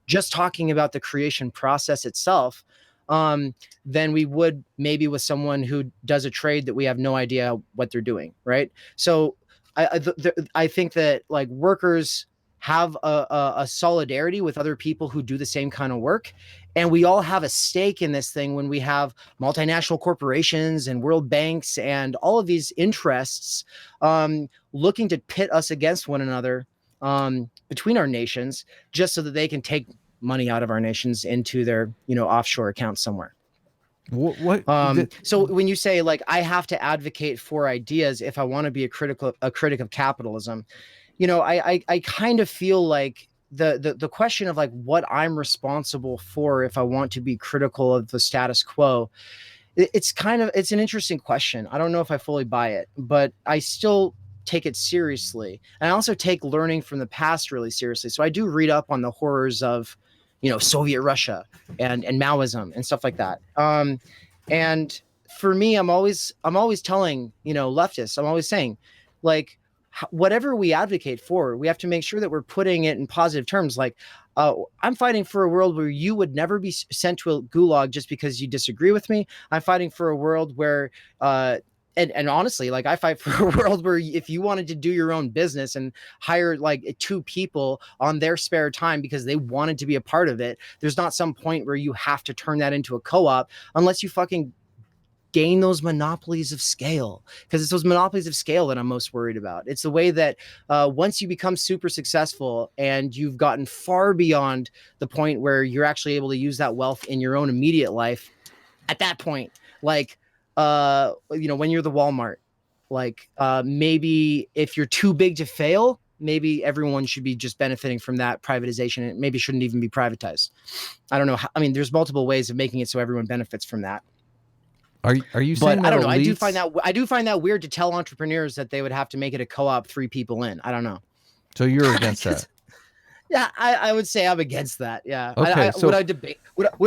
just talking about the creation process itself, than we would maybe with someone who does a trade that we have no idea what they're doing, right? So I think that like workers have a solidarity with other people who do the same kind of work. And we all have a stake in this thing when we have multinational corporations and world banks and all of these interests looking to pit us against one another between our nations, just so that they can take money out of our nations into their, offshore accounts somewhere. So when you say like, I have to advocate for ideas if I want to be a critic of capitalism, I kind of feel like the question of like what I'm responsible for if I want to be critical of the status quo, it's an interesting question. I don't know if I fully buy it, but I still take it seriously. And I also take learning from the past really seriously. So I do read up on the horrors of, Soviet Russia and Maoism and stuff like that. And for me, I'm always telling, leftists, I'm always saying like, whatever we advocate for, we have to make sure that we're putting it in positive terms. Like, I'm fighting for a world where you would never be sent to a gulag just because you disagree with me. I'm fighting for a world where, and honestly, like I fight for a world where if you wanted to do your own business and hire like 2 people on their spare time because they wanted to be a part of it, there's not some point where you have to turn that into a co-op unless you fucking gain those monopolies of scale, because it's those monopolies of scale that I'm most worried about. It's the way that once you become super successful and you've gotten far beyond the point where you're actually able to use that wealth in your own immediate life, at that point, like, when you're the Walmart, like maybe if you're too big to fail, maybe everyone should be just benefiting from that privatization. It maybe shouldn't even be privatized. I don't know. There's multiple ways of making it so everyone benefits from that. Are you saying that? I don't know. I do find that weird to tell entrepreneurs that they would have to make it a co-op 3 people in. I don't know. So you're against that? Yeah, I would say I'm against that. Yeah. Okay, would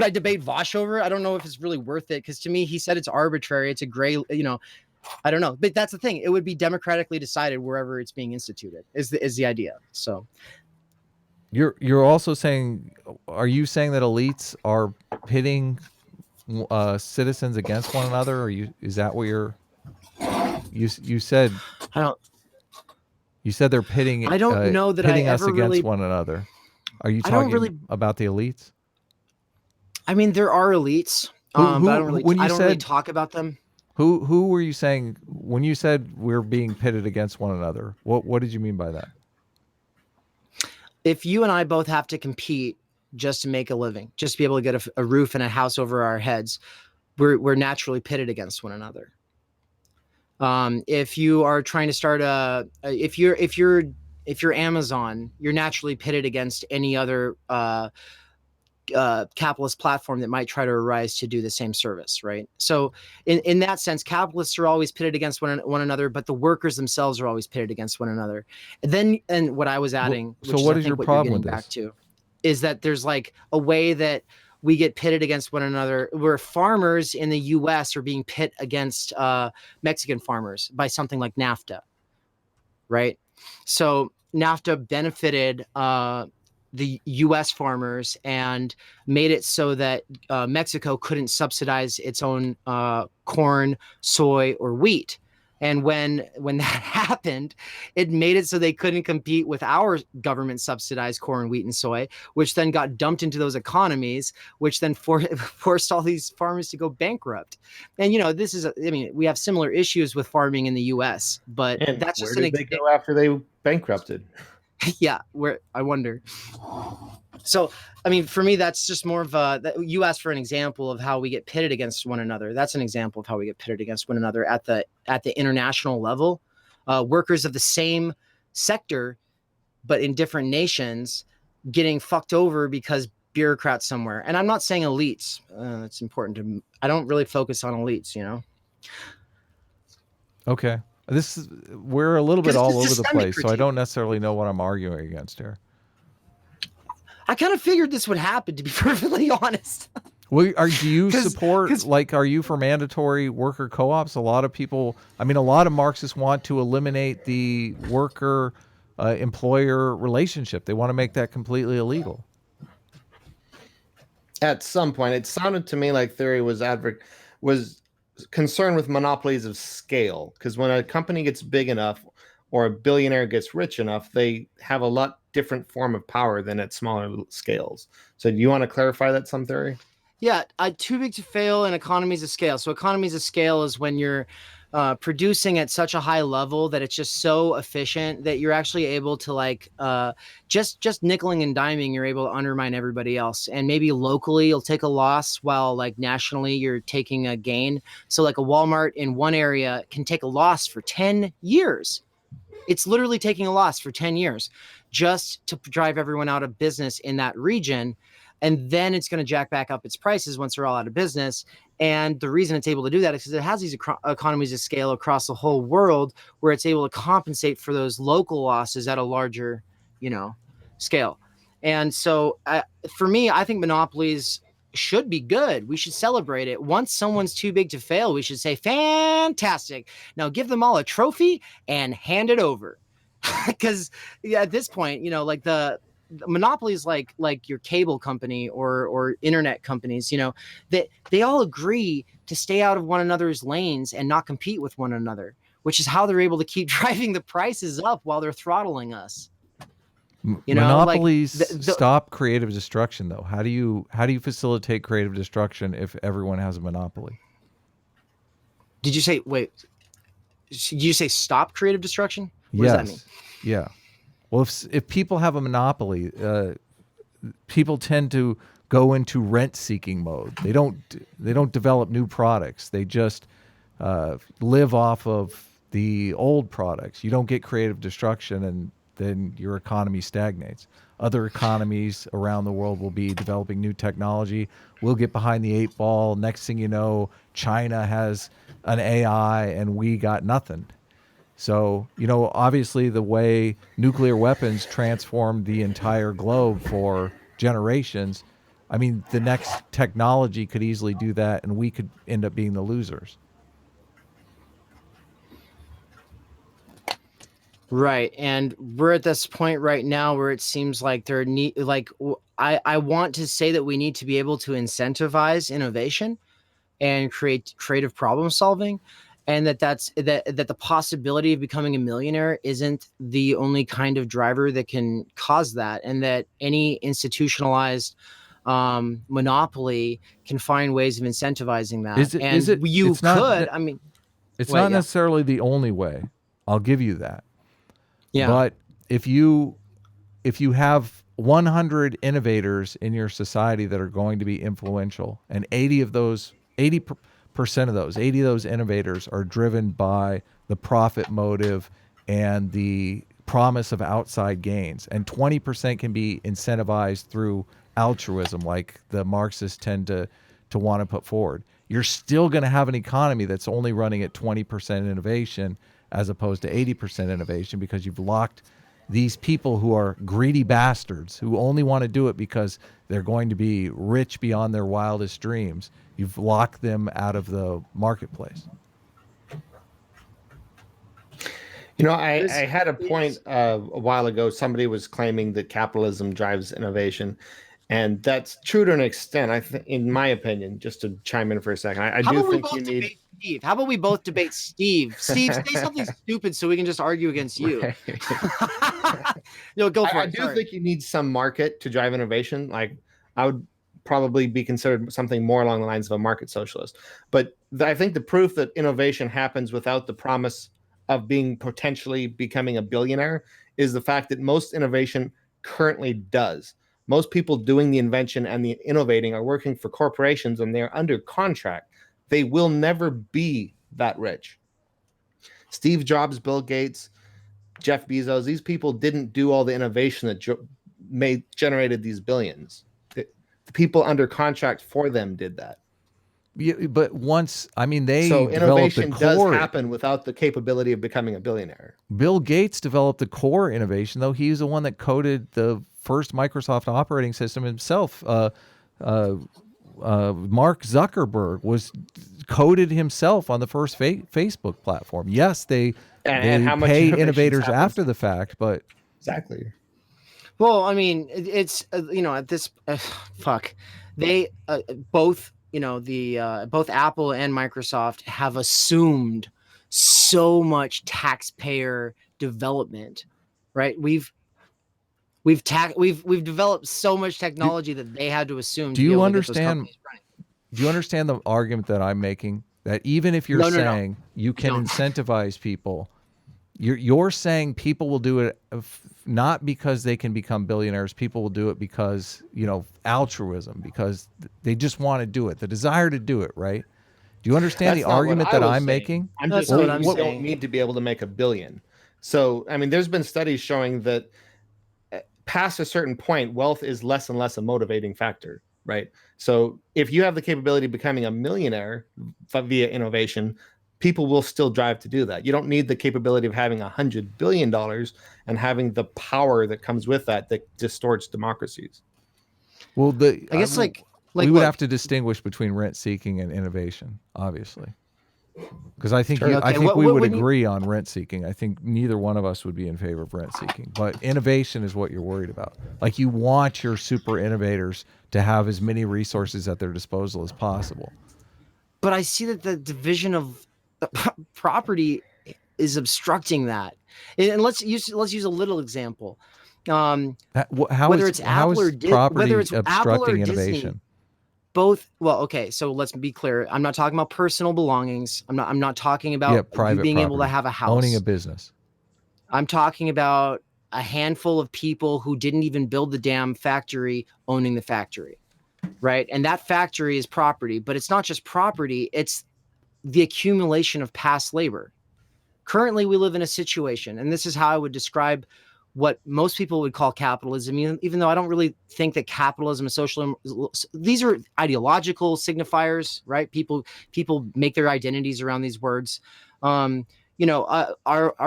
I debate Vosh over? I don't know if it's really worth it, because to me, he said it's arbitrary. It's a gray, I don't know. But that's the thing. It would be democratically decided wherever it's being instituted is the idea. So you're also saying, are you saying that elites are pitting citizens against one another, or is that what you said? You said they're pitting. I don't know that pitting I us ever against really, one another. Are you talking about the elites? There are elites, but I don't really talk about them. Who were you saying when you said we're being pitted against one another? What did you mean by that? If you and I both have to compete just to make a living, just to be able to get a roof and a house over our heads, we're naturally pitted against one another. If you are trying to start if you're Amazon, you're naturally pitted against any other capitalist platform that might try to arise to do the same service, right? So in that sense, capitalists are always pitted against one another, but the workers themselves are always pitted against one another. And what I was adding, so what is your problem with this? Back to, is that there's like a way that we get pitted against one another, where farmers in the US are being pit against Mexican farmers by something like NAFTA, right? So NAFTA benefited the US farmers and made it so that Mexico couldn't subsidize its own corn, soy, or wheat. And when that happened, it made it so they couldn't compete with our government subsidized corn, wheat, and soy, which then got dumped into those economies, which then forced all these farmers to go bankrupt. And, we have similar issues with farming in the US, but that's just where did they go after they bankrupted? Yeah, I wonder. So, I mean, for me, that's just more of you asked for an example of how we get pitted against one another. That's an example of how we get pitted against one another at the international level. Workers of the same sector, but in different nations, getting fucked over because bureaucrats somewhere. And I'm not saying elites. It's important to. I don't really focus on elites, you know. Okay. We're a little bit all over the place, critique. so I don't necessarily know what I'm arguing against here. I kind of figured this would happen, to be perfectly honest. Well, do you support, like, are you for mandatory worker co-ops? A lot of people, I mean, a lot of Marxists want to eliminate the worker employer relationship. They want to make that completely illegal. At some point, it sounded to me like theory was concerned with monopolies of scale, because when a company gets big enough or a billionaire gets rich enough, they have a lot different form of power than at smaller scales. So do you want to clarify that some theory? Yeah, too big to fail and economies of scale. So economies of scale is when you're producing at such a high level that it's just so efficient that you're actually able to, like, just nickeling and diming, you're able to undermine everybody else. And maybe locally you'll take a loss while, like, nationally you're taking a gain. So like a Walmart in one area can take a loss for 10 years. It's literally taking a loss for 10 years just to drive everyone out of business in that region. And then it's going to jack back up its prices once they're all out of business. And the reason it's able to do that is because it has these economies of scale across the whole world where it's able to compensate for those local losses at a larger, you know, scale. And so for me, I think monopolies should be good. We should celebrate it. Once someone's too big to fail, we should say, fantastic. Now give them all a trophy and hand it over. Because at this point, you know, like the monopolies, like your cable company or internet companies, you know, that they all agree to stay out of one another's lanes and not compete with one another, which is how they're able to keep driving the prices up while they're throttling us. You know, monopolies like stop creative destruction, though. How do you facilitate creative destruction if everyone has a monopoly? Did you say Did you say stop creative destruction? What yes. does that mean? Yeah. Well, if people have a monopoly, people tend to go into rent-seeking mode. They don't develop new products. They just live off of the old products. You don't get creative destruction, and then your economy stagnates. Other economies around the world will be developing new technology. We'll get behind the 8 ball. Next thing you know, China has an AI, and we got nothing. So, you know, obviously the way nuclear weapons transformed the entire globe for generations, I mean, the next technology could easily do that, and we could end up being the losers. Right. And we're at this point right now where it seems like I want to say that we need to be able to incentivize innovation and create creative problem solving. And that the possibility of becoming a millionaire isn't the only kind of driver that can cause that, and that any institutionalized monopoly can find ways of incentivizing that. It's not necessarily the only way. I'll give you that. Yeah. But if you have 100 innovators in your society that are going to be influential, and 80% of those innovators are driven by the profit motive and the promise of outside gains, and 20% can be incentivized through altruism, like the Marxists tend to want to put forward, you're still going to have an economy that's only running at 20% innovation as opposed to 80% innovation, because you've locked these people who are greedy bastards who only want to do it because they're going to be rich beyond their wildest dreams. You've locked them out of the marketplace. You know, I had a point a while ago. Somebody was claiming that capitalism drives innovation, and that's true to an extent. I think, in my opinion, just to chime in for a second, I do think you need. Steve, how about we both debate Steve? Steve, say something stupid so we can just argue against you. No, go for it. I do think you need some market to drive innovation. Like, I would probably be considered something more along the lines of a market socialist. But I think the proof that innovation happens without the promise of potentially becoming a billionaire is the fact that most innovation currently does. Most people doing the invention and the innovating are working for corporations and they're under contract. They will never be that rich. Steve Jobs, Bill Gates, Jeff Bezos, these people didn't do all the innovation that generated these billions. The people under contract for them did that. Yeah, but once, I mean, they so developed the innovation core. does happen without the capability of becoming a billionaire. Bill Gates developed the core innovation, though. He's the one that coded the first Microsoft operating system himself. Mark Zuckerberg was coded himself on the first Facebook platform. Yes, they how much pay innovation innovators happens after the fact, but exactly. Well, I mean, it's at this fuck, they both both Apple and Microsoft have assumed so much taxpayer development, right? We've developed so much technology that they had to assume. Do you understand? Do you understand the argument that I'm making? That even if you're saying you can incentivize people, you're saying people will do it not because they can become billionaires. People will do it because, altruism, because they just want to do it, the desire to do it, right? Do you understand the argument that I'm making? I'm just saying you don't need to be able to make $1 billion. So, I mean, there's been studies showing that past a certain point, wealth is less and less a motivating factor, right? So if you have the capability of becoming a millionaire via innovation, people will still drive to do that. You don't need the capability of having $100 billion and having the power that comes with that distorts democracies. Well, I guess we would have to distinguish between rent seeking and innovation, obviously. Because I think we would agree on rent seeking. I think neither one of us would be in favor of rent seeking. But innovation is what you're worried about. Like, you want your super innovators to have as many resources at their disposal as possible. But I see that the division of property is obstructing that. And let's use a little example. Whether it's Apple or Disney, innovation? Both. Well, okay. So let's be clear. I'm not talking about personal belongings. I'm not talking about private being property, able to have a house, owning a business. I'm talking about a handful of people who didn't even build the damn factory owning the factory, right? And that factory is property, but it's not just property. It's the accumulation of past labor. Currently, we live in a situation, and this is how I would describe what most people would call capitalism, even though I don't really think that capitalism and socialism, these are ideological signifiers, right? People make their identities around these words. Our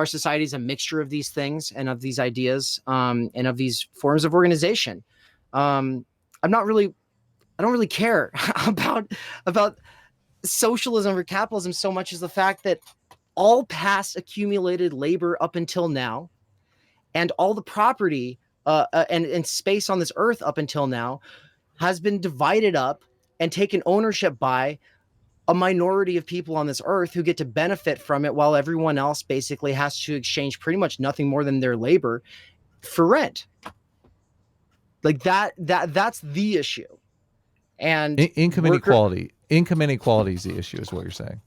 society is a mixture of these things and of these ideas, and of these forms of organization. I don't really care about socialism or capitalism so much as the fact that all past accumulated labor up until now, and all the property and space on this earth up until now has been divided up and taken ownership by a minority of people on this earth who get to benefit from it, while everyone else basically has to exchange pretty much nothing more than their labor for rent. Like that's the issue. And income inequality is the issue, is what you're saying.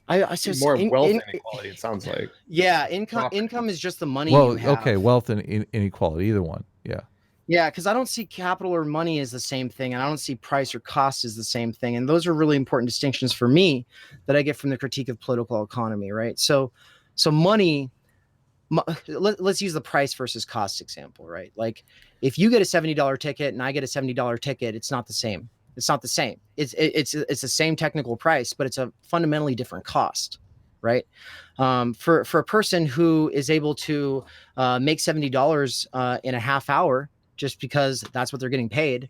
I just more wealth inequality. It sounds like income is just the money. You have. Okay, wealth and inequality, either one. Yeah, because I don't see capital or money as the same thing, and I don't see price or cost as the same thing, and those are really important distinctions for me that I get from the critique of political economy, right? So money. Let's use the price versus cost example, right? Like, if you get a $70 ticket and I get a $70 ticket, it's not the same. It's not the same. It's the same technical price, but it's a fundamentally different cost, right? For a person who is able to make $70 in a half hour just because that's what they're getting paid,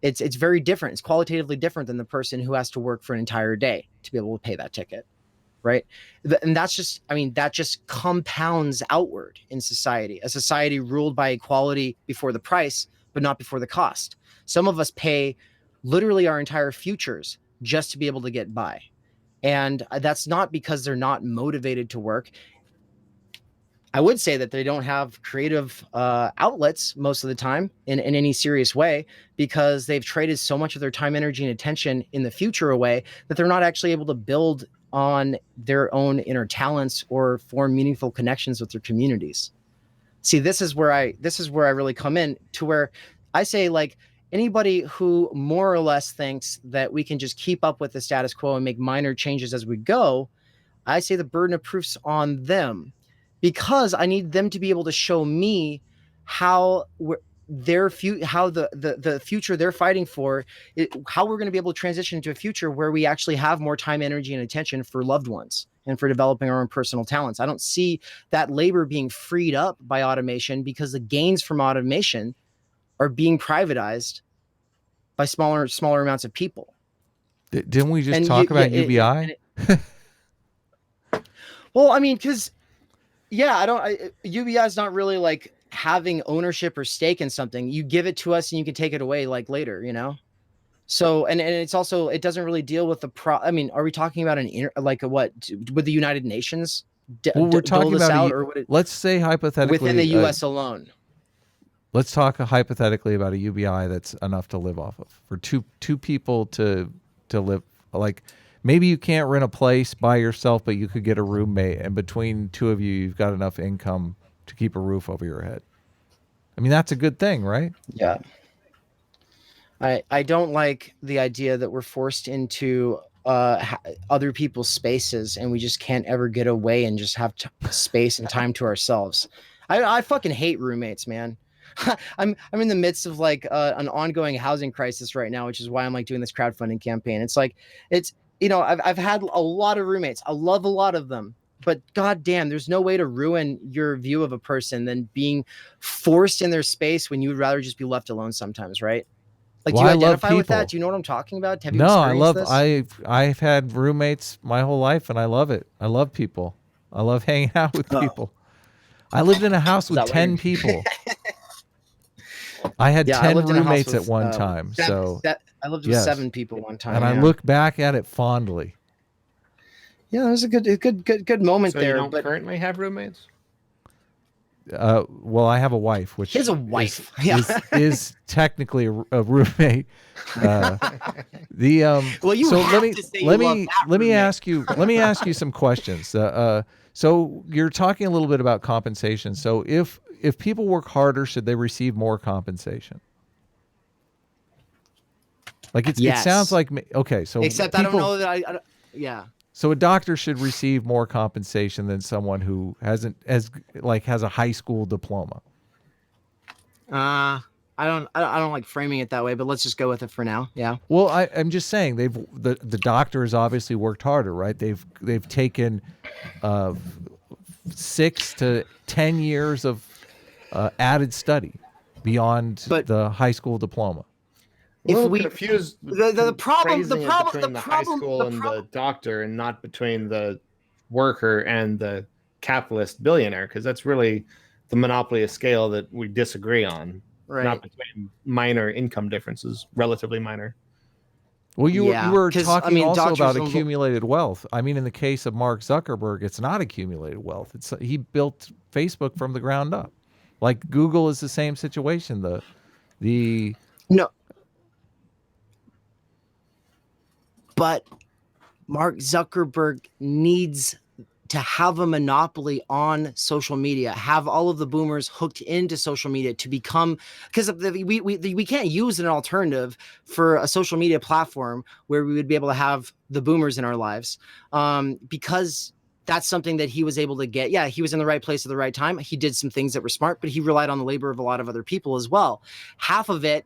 it's very different. It's qualitatively different than the person who has to work for an entire day to be able to pay that ticket. Right. And that just compounds outward in society, a society ruled by equality before the price, but not before the cost. Some of us pay literally our entire futures just to be able to get by. And that's not because they're not motivated to work. I would say that they don't have creative outlets most of the time in any serious way, because they've traded so much of their time, energy, and attention in the future away that they're not actually able to build on their own inner talents or form meaningful connections with their communities. See, this is where I really come in to where I say, like, anybody who more or less thinks that we can just keep up with the status quo and make minor changes as we go, I say the burden of proof's on them, because I need them to be able to show me how how the future they're fighting for, how we're going to be able to transition into a future where we actually have more time, energy, and attention for loved ones and for developing our own personal talents. I don't see that labor being freed up by automation, because the gains from automation are being privatized by smaller amounts of people. Didn't we just talk about UBI? Well, I mean, because UBI is not really like having ownership or stake in something. You give it to us and you can take it away like later, you know? So, and it's also, it doesn't really deal with I mean, are we talking about what with the United Nations? Well, we're talking about, let's say hypothetically, within the US alone. Let's talk hypothetically about a UBI that's enough to live off of for two people to live. Like, maybe you can't rent a place by yourself, but you could get a roommate, and between two of you, you've got enough income to keep a roof over your head. I mean, that's a good thing, right? Yeah. I don't like the idea that we're forced into other people's spaces and we just can't ever get away and just have space and time to ourselves. I fucking hate roommates, man. I'm in the midst of like an ongoing housing crisis right now, which is why I'm like doing this crowdfunding campaign. It's like, you know, I've had a lot of roommates. I love a lot of them, but goddamn, there's no way to ruin your view of a person than being forced in their space when you would rather just be left alone sometimes, right? Like, do you identify with that? Do you know what I'm talking about? Have you experienced this? I've had roommates my whole life, and I love it. I love people. I love hanging out with people. I lived in a house with 10 people. I had 10 roommates at one time. I lived with 7 people one time. And I look back at it fondly. Yeah, it was a good moment there. You don't currently have roommates? Well, I have a wife, which is a wife. is technically a roommate. Well, you so let me ask you some questions. So you're talking a little bit about compensation. So if people work harder, should they receive more compensation? Like it sounds like okay. So except I don't know that yeah. So a doctor should receive more compensation than someone who has a high school diploma. I don't like framing it that way, but let's just go with it for now. Yeah. Well, I'm just saying the doctor has obviously worked harder, right? They've taken 6 to 10 years of added study beyond the high school diploma. If we confuse the problem between the high school and the doctor, and not between the worker and the capitalist billionaire, because that's really the monopoly of scale that we disagree on, right? Not between minor income differences, relatively minor. Well, you were talking also about accumulated wealth. I mean, in the case of Mark Zuckerberg, it's not accumulated wealth. He built Facebook from the ground up. Like Google is the same situation. No. But Mark Zuckerberg needs to have a monopoly on social media, have all of the boomers hooked into social media to become, because we can't use an alternative for a social media platform where we would be able to have the boomers in our lives, because that's something that he was able to get. Yeah, he was in the right place at the right time. He did some things that were smart, but he relied on the labor of a lot of other people as well. Half of it,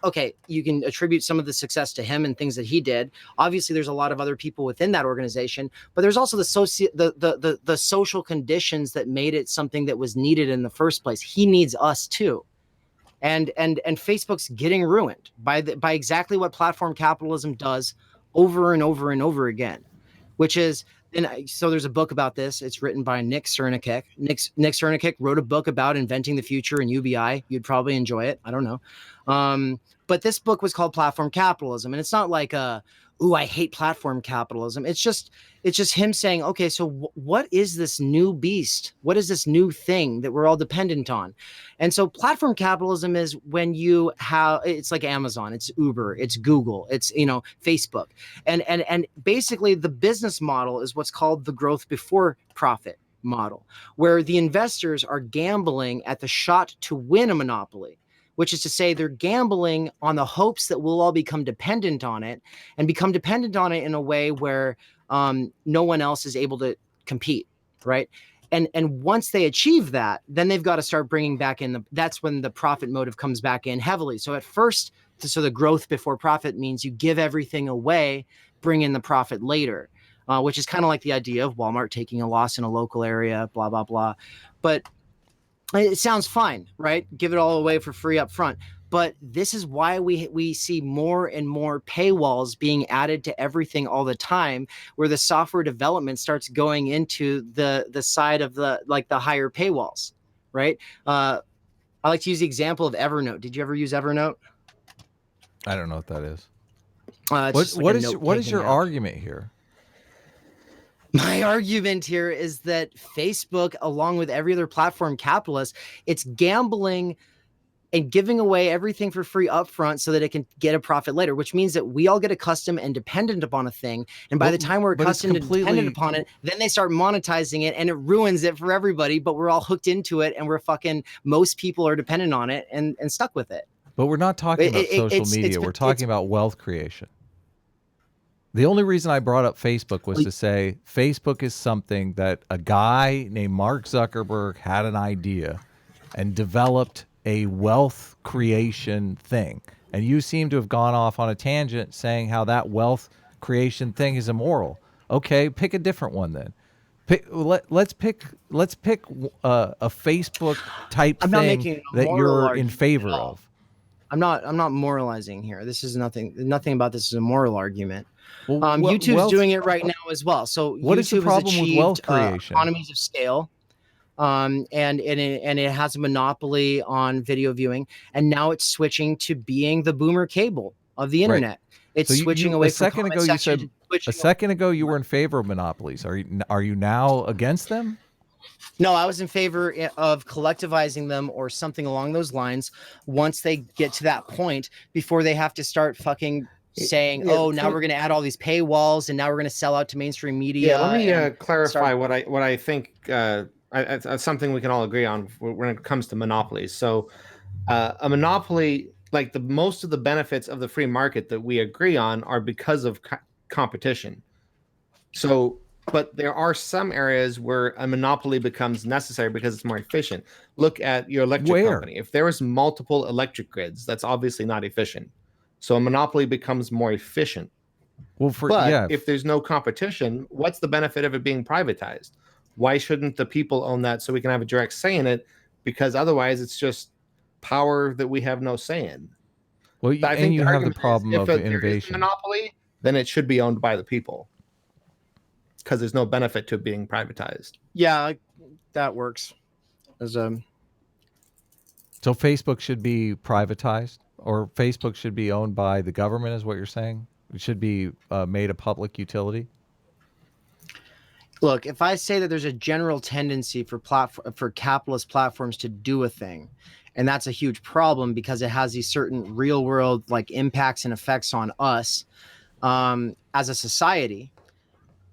okay, you can attribute some of the success to him and things that he did. Obviously, there's a lot of other people within that organization, but there's also the social conditions that made it something that was needed in the first place. He needs us too. And Facebook's getting ruined by exactly what platform capitalism does over and over and over again, which is, so there's a book about this. It's written by Nick Cernicek. Nick Cernicek wrote a book about inventing the future in UBI. You'd probably enjoy it. I don't know. But this book was called Platform Capitalism. And it's not like, I hate platform capitalism. It's just him saying, okay, so what is this new beast? What is this new thing that we're all dependent on? And so platform capitalism is when you have, it's like Amazon, it's Uber, it's Google, it's, Facebook. And basically the business model is what's called the growth before profit model, where the investors are gambling at the shot to win a monopoly, which is to say they're gambling on the hopes that we'll all become dependent on it, and become dependent on it in a way where no one else is able to compete, right? And once they achieve that, then they've got to start bringing back in that's when the profit motive comes back in heavily. So at first, so the growth before profit means you give everything away, bring in the profit later, which is kind of like the idea of Walmart taking a loss in a local area, blah, blah, blah. But it sounds fine, right? Give it all away for free up front. But this is why we see more and more paywalls being added to everything all the time, where the software development starts going into the side of the higher paywalls, right? I like to use the example of Evernote. Did you ever use Evernote? I don't know what that is. What is your argument here? My argument here is that Facebook, along with every other platform capitalist, it's gambling and giving away everything for free upfront so that it can get a profit later, which means that we all get accustomed and dependent upon a thing. And by the time we're accustomed and dependent upon it, then they start monetizing it and it ruins it for everybody, but we're all hooked into it and most people are dependent on it and stuck with it. But we're not talking about social media. We're talking about wealth creation. The only reason I brought up Facebook was to say Facebook is something that a guy named Mark Zuckerberg had an idea and developed a wealth creation thing. And you seem to have gone off on a tangent saying how that wealth creation thing is immoral. Okay, pick a different one then. Let's pick a Facebook type thing that you're in favor of. I'm not moralizing here. This is nothing about this is a moral argument. Well, YouTube's doing it right now as well. So what YouTube is the problem with wealth creation? Economies of scale, and it has a monopoly on video viewing, and now it's switching to being the boomer cable of the internet. Right. It's switching away. A second ago you were in favor of monopolies. Are you now against them? No, I was in favor of collectivizing them or something along those lines once they get to that point, before they have to start fucking saying, now we're going to add all these paywalls and now we're going to sell out to mainstream media. Yeah, let me clarify what I think it's something we can all agree on when it comes to monopolies. So a monopoly, like most of the benefits of the free market that we agree on are because of competition. So, but there are some areas where a monopoly becomes necessary because it's more efficient. Look at your electric company. If there was multiple electric grids, that's obviously not efficient. So a monopoly becomes more efficient. Well, if there's no competition, what's the benefit of it being privatized? Why shouldn't the people own that so we can have a direct say in it? Because otherwise it's just power that we have no say in. Well, I think you have the problem of innovation. If there is a monopoly, then it should be owned by the people, because there's no benefit to it being privatized. Yeah, that works. So Facebook should be privatized, or Facebook should be owned by the government, is what you're saying? It should be made a public utility? Look, if I say that there's a general tendency for capitalist platforms to do a thing, and that's a huge problem because it has these certain real world impacts and effects on us as a society,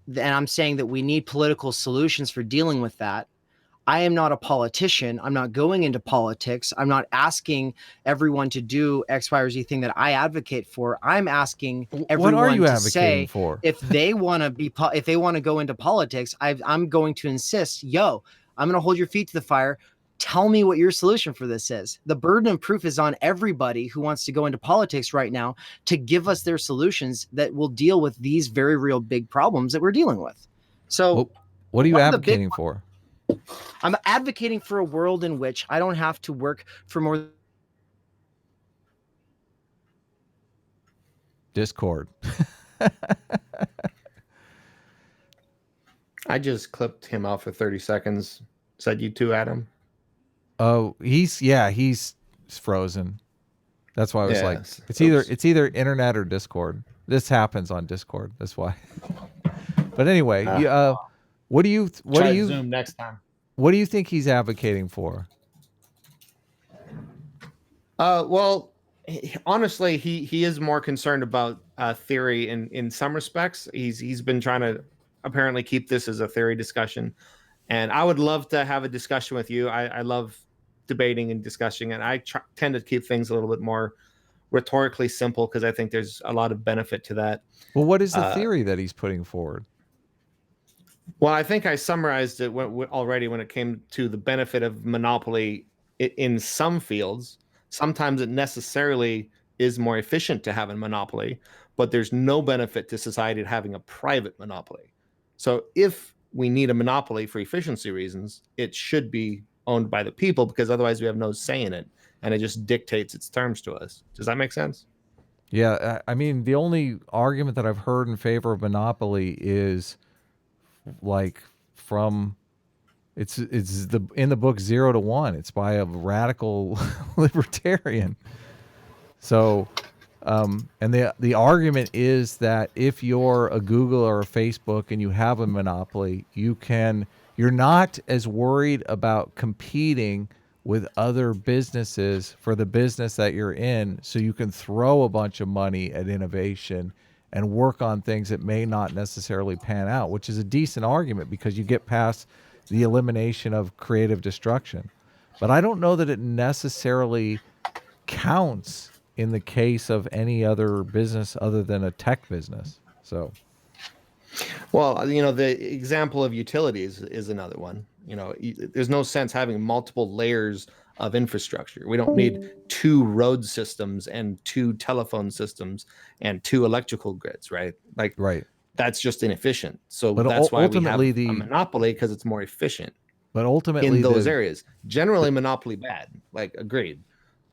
and I'm saying that we need political solutions for dealing with that. I am not a politician. I'm not going into politics. I'm not asking everyone to do X, Y, or Z thing that I advocate for. I'm asking everyone what are you to advocating say for? if they want to go into politics, I'm going to insist, I'm going to hold your feet to the fire. Tell me what your solution for this is. The burden of proof is on everybody who wants to go into politics right now to give us their solutions that will deal with these very real big problems that we're dealing with. So what are you advocating for? I'm advocating for a world in which I don't have to work for more. Discord. I just clipped him out for 30 seconds. Said you too, Adam? Oh, he's frozen. That's why I was like, it's either internet or Discord. This happens on Discord. That's why. But anyway, what do you Zoom next time? What do you think he's advocating for? Well, honestly, he is more concerned about theory in some respects. He's been trying to apparently keep this as a theory discussion. And I would love to have a discussion with you. I love debating and discussing, and I tend to keep things a little bit more rhetorically simple because I think there's a lot of benefit to that. Well, what is the theory that he's putting forward? Well, I think I summarized it already when it came to the benefit of monopoly in some fields. Sometimes it necessarily is more efficient to have a monopoly, but there's no benefit to society to having a private monopoly. So if we need a monopoly for efficiency reasons, it should be owned by the people, because otherwise we have no say in it, and it just dictates its terms to us. Does that make sense? Yeah, I mean, the only argument that I've heard in favor of monopoly is like from it's in the book 0 to 1. It's by a radical libertarian. So and the argument is that if you're a Google or a Facebook and you have a monopoly, you're not as worried about competing with other businesses for the business that you're in, so you can throw a bunch of money at innovation and work on things that may not necessarily pan out, which is a decent argument because you get past the elimination of creative destruction. But I don't know that it necessarily counts in the case of any other business other than a tech business. So, well, the example of utilities is another one. There's no sense having multiple layers of infrastructure. We don't need 2 road systems and 2 telephone systems and 2 electrical grids, right? Right. That's just inefficient. So but that's why we have ultimately a monopoly, because it's more efficient. But ultimately, in those areas, generally monopoly bad. Agreed.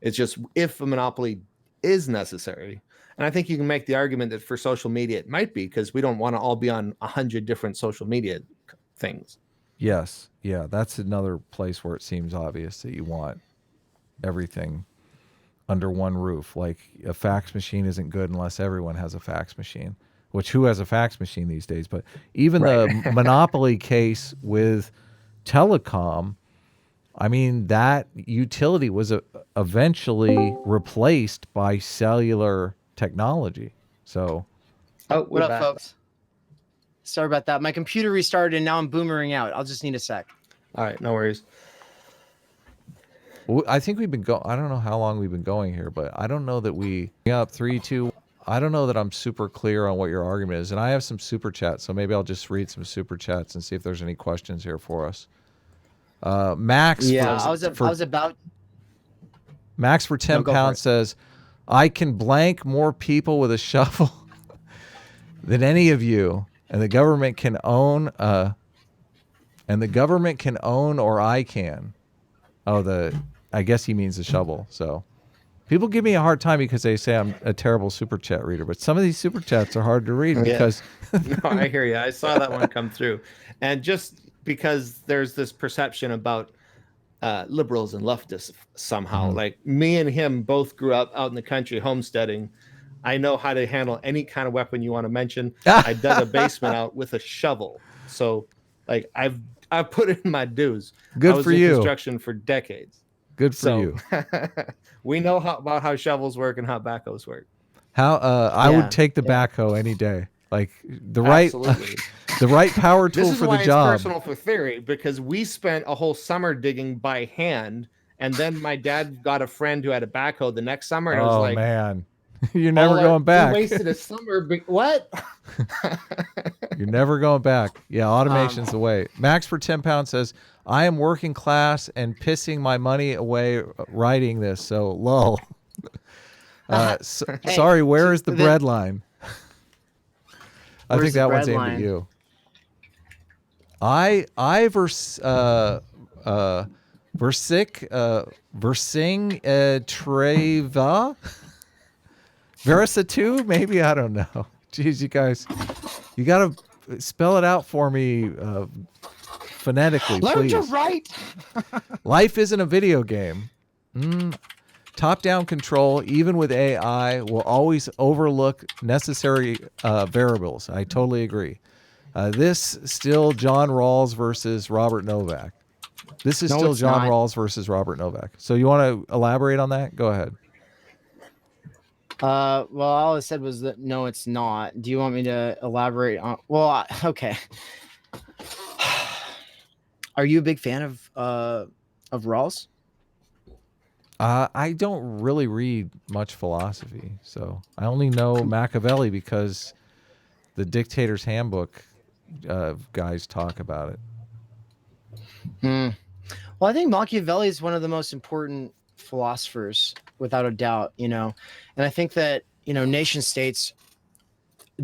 It's just if a monopoly is necessary, and I think you can make the argument that for social media it might be, because we don't want to all be on 100 different social media things. Yes. Yeah, that's another place where it seems obvious that you want everything under one roof. Like a fax machine isn't good unless everyone has a fax machine, which who has a fax machine these days? But even the monopoly case with telecom, I mean, that utility was eventually replaced by cellular technology. So, what up, folks? Sorry about that. My computer restarted and now I'm boomering out. I'll just need a sec. All right, no worries. I think we've been I don't know how long we've been going here, but I don't know that we up 3, 2. I don't know that I'm super clear on what your argument is, and I have some super chats, so maybe I'll just read some super chats and see if there's any questions here for us. Max, yeah, I was about. Max for 10 pounds says, "I can blank more people with a shovel than any of you, and the government can own. Or I can." Oh, I guess he means the shovel. So people give me a hard time because they say I'm a terrible super chat reader, but some of these super chats are hard to read because. No, I hear you. I saw that one come through, and just because there's this perception about liberals and leftists somehow. Mm-hmm. Like me and him both grew up out in the country homesteading. I know how to handle any kind of weapon you want to mention. I dug a basement out with a shovel. So I've put in my dues. Good I was for in you. Construction for decades. Good for you. We know about how shovels work and how backhoes work. I would take the backhoe any day. Like the right power tool for the job. This is why it's personal for theory, because we spent a whole summer digging by hand, and then my dad got a friend who had a backhoe the next summer, and I was like, man, you're never going back. We wasted a summer. What? You're never going back. Yeah, automation's the way. Max for 10 pounds says, "I am working class and pissing my money away writing this, so lol." Sorry, where is the bread line? I think that one's aimed at you. Versing Treva Versa 2, maybe, I don't know. Jeez, you guys, you gotta spell it out for me phonetically, please. Learn to write. Life isn't a video game. Top-down control, even with AI, will always overlook necessary variables. I totally agree. This still John Rawls versus Robert Novak. This is still John Rawls versus Robert Novak. So you want to elaborate on that? Go ahead. Well, all I said was that no, it's not. Do you want me to elaborate on? Well, okay. Are you a big fan of Rawls? I don't really read much philosophy, so I only know Machiavelli because the Dictator's Handbook guys talk about it. Hmm. Well, I think Machiavelli is one of the most important philosophers, without a doubt. And I think that nation states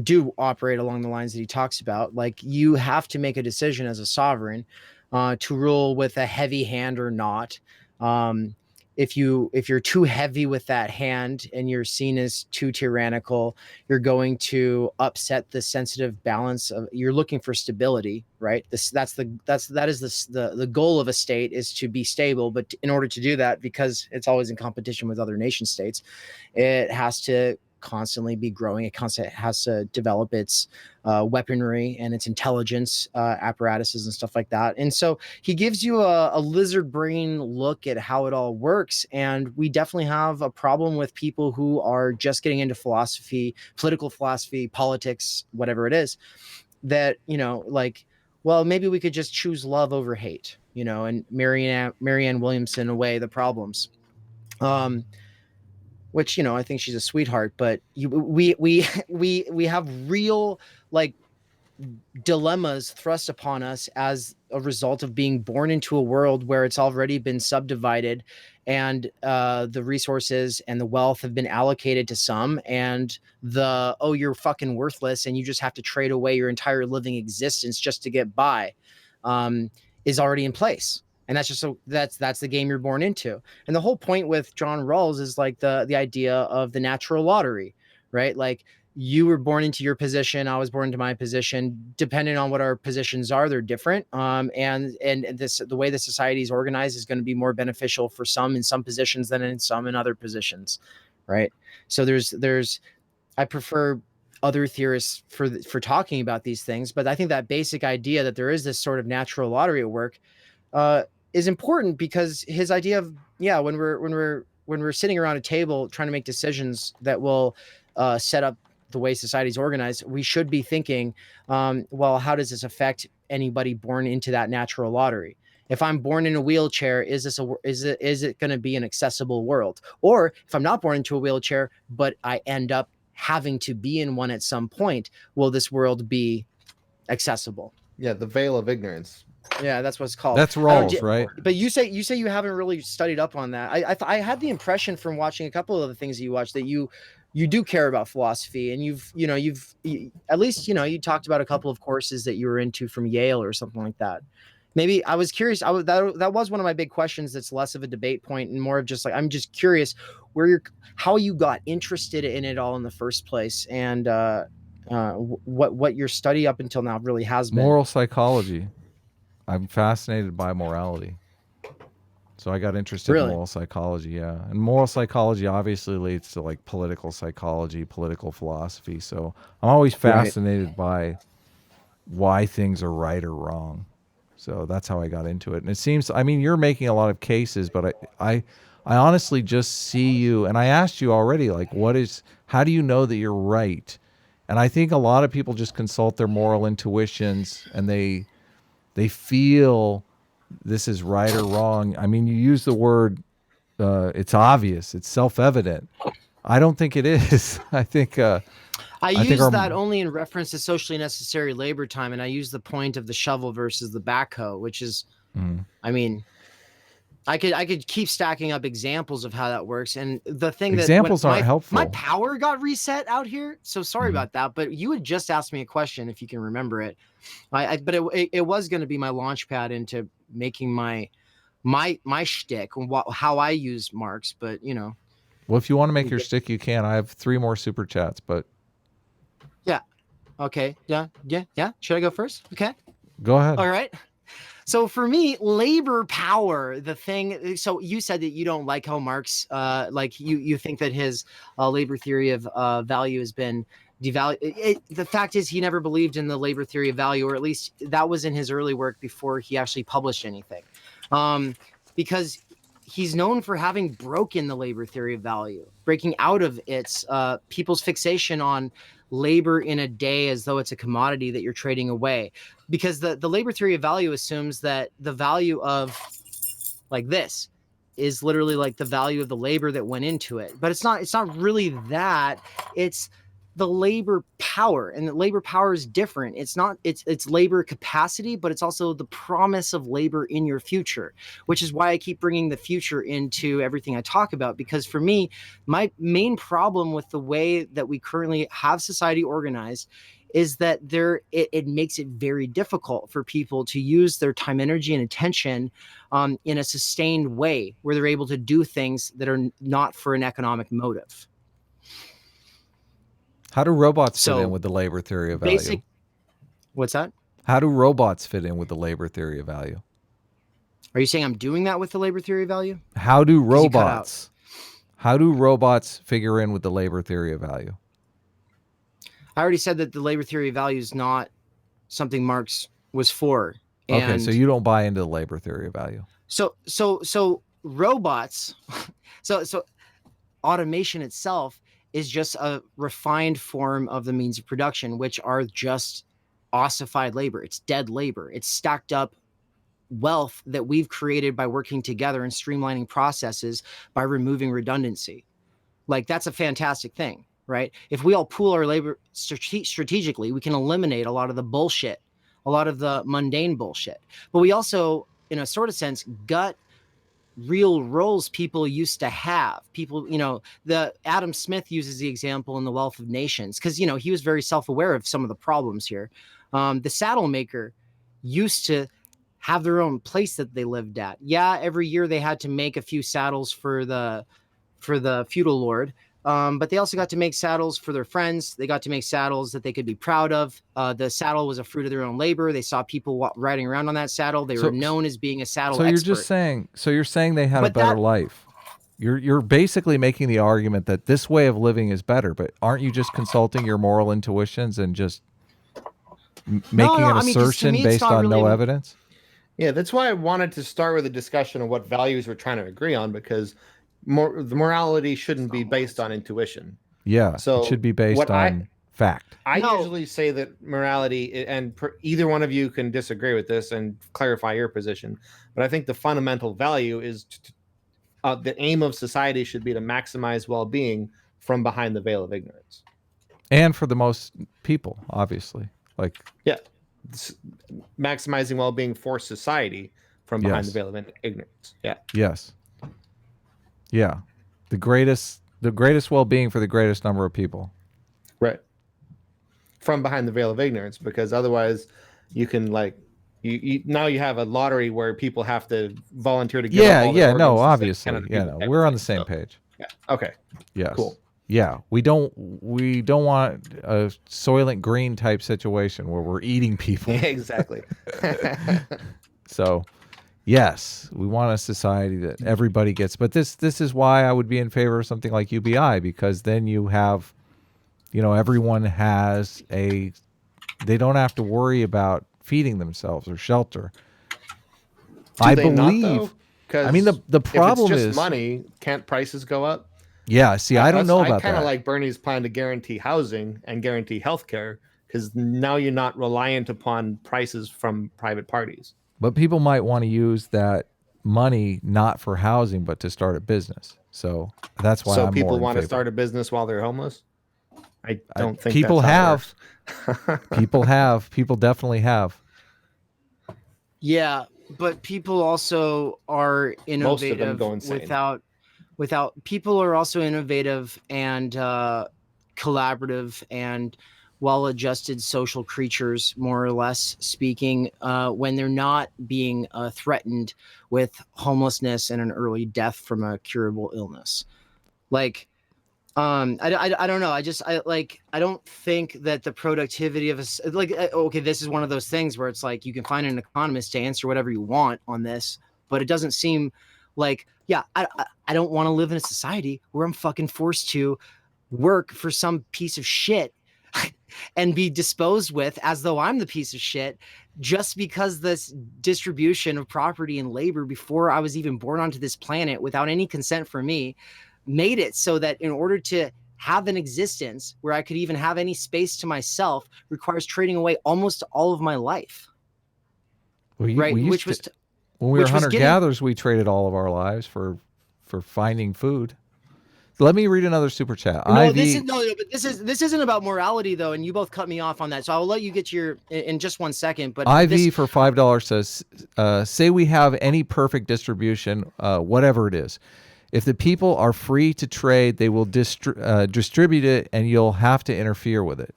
do operate along the lines that he talks about. Like, you have to make a decision as a sovereign to rule with a heavy hand or not. If you're too heavy with that hand and you're seen as too tyrannical, you're going to upset the sensitive balance of, you're looking for stability, right? That is the goal of a state, is to be stable. But in order to do that, because it's always in competition with other nation states, it has to constantly be growing. It constantly has to develop its weaponry and its intelligence apparatuses and stuff like that. And so he gives you a lizard brain look at how it all works. And we definitely have a problem with people who are just getting into philosophy, political philosophy, politics, whatever it is, that, like, well, maybe we could just choose love over hate, and Marianne Williamson away the problems. Which, I think she's a sweetheart, but we have real, like, dilemmas thrust upon us as a result of being born into a world where it's already been subdivided, and the resources and the wealth have been allocated to some, and you're fucking worthless and you just have to trade away your entire living existence just to get by, is already in place. And that's the game you're born into. And the whole point with John Rawls is like the idea of the natural lottery, right? Like, you were born into your position, I was born into my position. Depending on what our positions are, they're different. And the way the society is organized is going to be more beneficial for some in some positions than in some in other positions, right? So I prefer other theorists for talking about these things, but I think that basic idea that there is this sort of natural lottery at work is important, because his idea of, when we're sitting around a table trying to make decisions that will set up the way society is organized, we should be thinking, well, how does this affect anybody born into that natural lottery? If I'm born in a wheelchair, is it going to be an accessible world? Or if I'm not born into a wheelchair, but I end up having to be in one at some point, will this world be accessible? Yeah, the veil of ignorance. Yeah, that's what it's called. That's Rawls, right? But you say you haven't really studied up on that. I had the impression from watching a couple of the things that you watched that you do care about philosophy, and you've at least you talked about a couple of courses that you were into from Yale or something like that. Maybe I was curious. That was one of my big questions. That's less of a debate point and more of just like, I'm just curious how you got interested in it all in the first place, and what your study up until now really has been. Moral psychology. I'm fascinated by morality. So I got interested in moral psychology, yeah. And moral psychology obviously leads to like political psychology, political philosophy. So I'm always fascinated by why things are right or wrong. So that's how I got into it. And it seems, I mean, you're making a lot of cases, but I honestly just see you, and I asked you already, like, how do you know that you're right? And I think a lot of people just consult their moral intuitions, and they feel this is right or wrong. I mean, you use the word, it's obvious, it's self-evident. I don't think it is. I think I use that only in reference to socially necessary labor time, and I use the point of the shovel versus the backhoe, which is, I mean, I could keep stacking up examples of how that works. And the thing examples aren't helpful. My power got reset out here, so sorry about that. But you had just asked me a question, if you can remember it. But it was going to be my launch pad into making my shtick, how I use Marx. But well, if you want to make your shtick, you can. I have 3 more super chats, but yeah, okay, yeah. Should I go first? Okay, go ahead. All right. So for me, labor power, the thing. So you said that you don't like how Marx, like you think that his labor theory of value has been devalued. The fact is, he never believed in the labor theory of value, or at least that was in his early work before he actually published anything, because he's known for having broken the labor theory of value, breaking out of its people's fixation on labor in a day as though it's a commodity that you're trading away. Because the labor theory of value assumes that the value of like this is literally like the value of the labor that went into it. But it's not really that. It's the labor power, and the labor power is different. It's labor capacity, but it's also the promise of labor in your future, which is why I keep bringing the future into everything I talk about. Because for me, my main problem with the way that we currently have society organized is that it makes it very difficult for people to use their time, energy, and attention in a sustained way where they're able to do things that are not for an economic motive. How do robots fit in with the labor theory of value? What's that? How do robots fit in with the labor theory of value? Are you saying I'm doing that with the labor theory of value? How do robots figure in with the labor theory of value? I already said that the labor theory of value is not something Marx was for. Okay, so you don't buy into the labor theory of value. So robots, so automation itself is just a refined form of the means of production, which are just ossified labor. It's dead labor. It's stacked up wealth that we've created by working together and streamlining processes by removing redundancy. Like, that's a fantastic thing, right? If we all pool our labor strategically, we can eliminate a lot of the bullshit, a lot of the mundane bullshit. But we also, in a sort of sense, gut real roles people used to have. People, the Adam Smith uses the example in The Wealth of Nations because, he was very self-aware of some of the problems here. The saddle maker used to have their own place that they lived at. Yeah, every year they had to make a few saddles for the feudal lord, but they also got to make saddles for their friends. They got to make saddles that they could be proud of. The saddle was a fruit of their own labor. They saw people riding around on that saddle. They were known as being a saddle expert. You're saying they had a better life. You're basically making the argument that this way of living is better, but aren't you just consulting your moral intuitions and just making an assertion based on no evidence? Yeah, that's why I wanted to start with a discussion of what values we're trying to agree on, because the morality shouldn't be based on intuition. Yeah, so it should be based on fact. I usually say that morality, and either one of you can disagree with this and clarify your position, but I think the fundamental value is the aim of society should be to maximize well-being from behind the veil of ignorance. And for the most people, obviously. Maximizing well-being for society from behind the veil of ignorance. Yeah. Yes. Yeah. The greatest well-being for the greatest number of people. Right. From behind the veil of ignorance, because otherwise you can you now you have a lottery where people have to volunteer to give up all their organs obviously. We're on the same page. Yeah. Okay. Yes. Cool. Yeah, we don't want a Soylent Green type situation where we're eating people. Exactly. So, yes, we want a society that everybody gets. But this is why I would be in favor of something like UBI, because then you have, everyone has they don't have to worry about feeding themselves or shelter. I believe. I mean, the problem if it's just is money. Can't prices go up? Yeah, see, I don't know about that. I kind of like Bernie's plan to guarantee housing and guarantee healthcare, because now you're not reliant upon prices from private parties. But people might want to use that money not for housing, but to start a business. So that's why I'm people more in want to favor. start a business while they're homeless. I don't think people that's have. People definitely have. Yeah, but people also are innovative without people are also innovative and collaborative and well-adjusted social creatures, more or less speaking, when they're not being threatened with homelessness and an early death from a curable illness. I don't know. I don't think that the productivity of this is one of those things where it's like you can find an economist to answer whatever you want on this, but it doesn't seem like, I don't want to live in a society where I'm fucking forced to work for some piece of shit and be disposed with as though I'm the piece of shit just because this distribution of property and labor before I was even born onto this planet without any consent from me made it so that in order to have an existence where I could even have any space to myself requires trading away almost all of my life. Well, right? when we were hunter-gatherers, we traded all of our lives for finding food. Let me read another super chat. But this isn't about morality though, and you both cut me off on that. So I'll let you get your in just 1 second. But IV for $5 says, say we have any perfect distribution, whatever it is. If the people are free to trade, they will distribute it, and you'll have to interfere with it.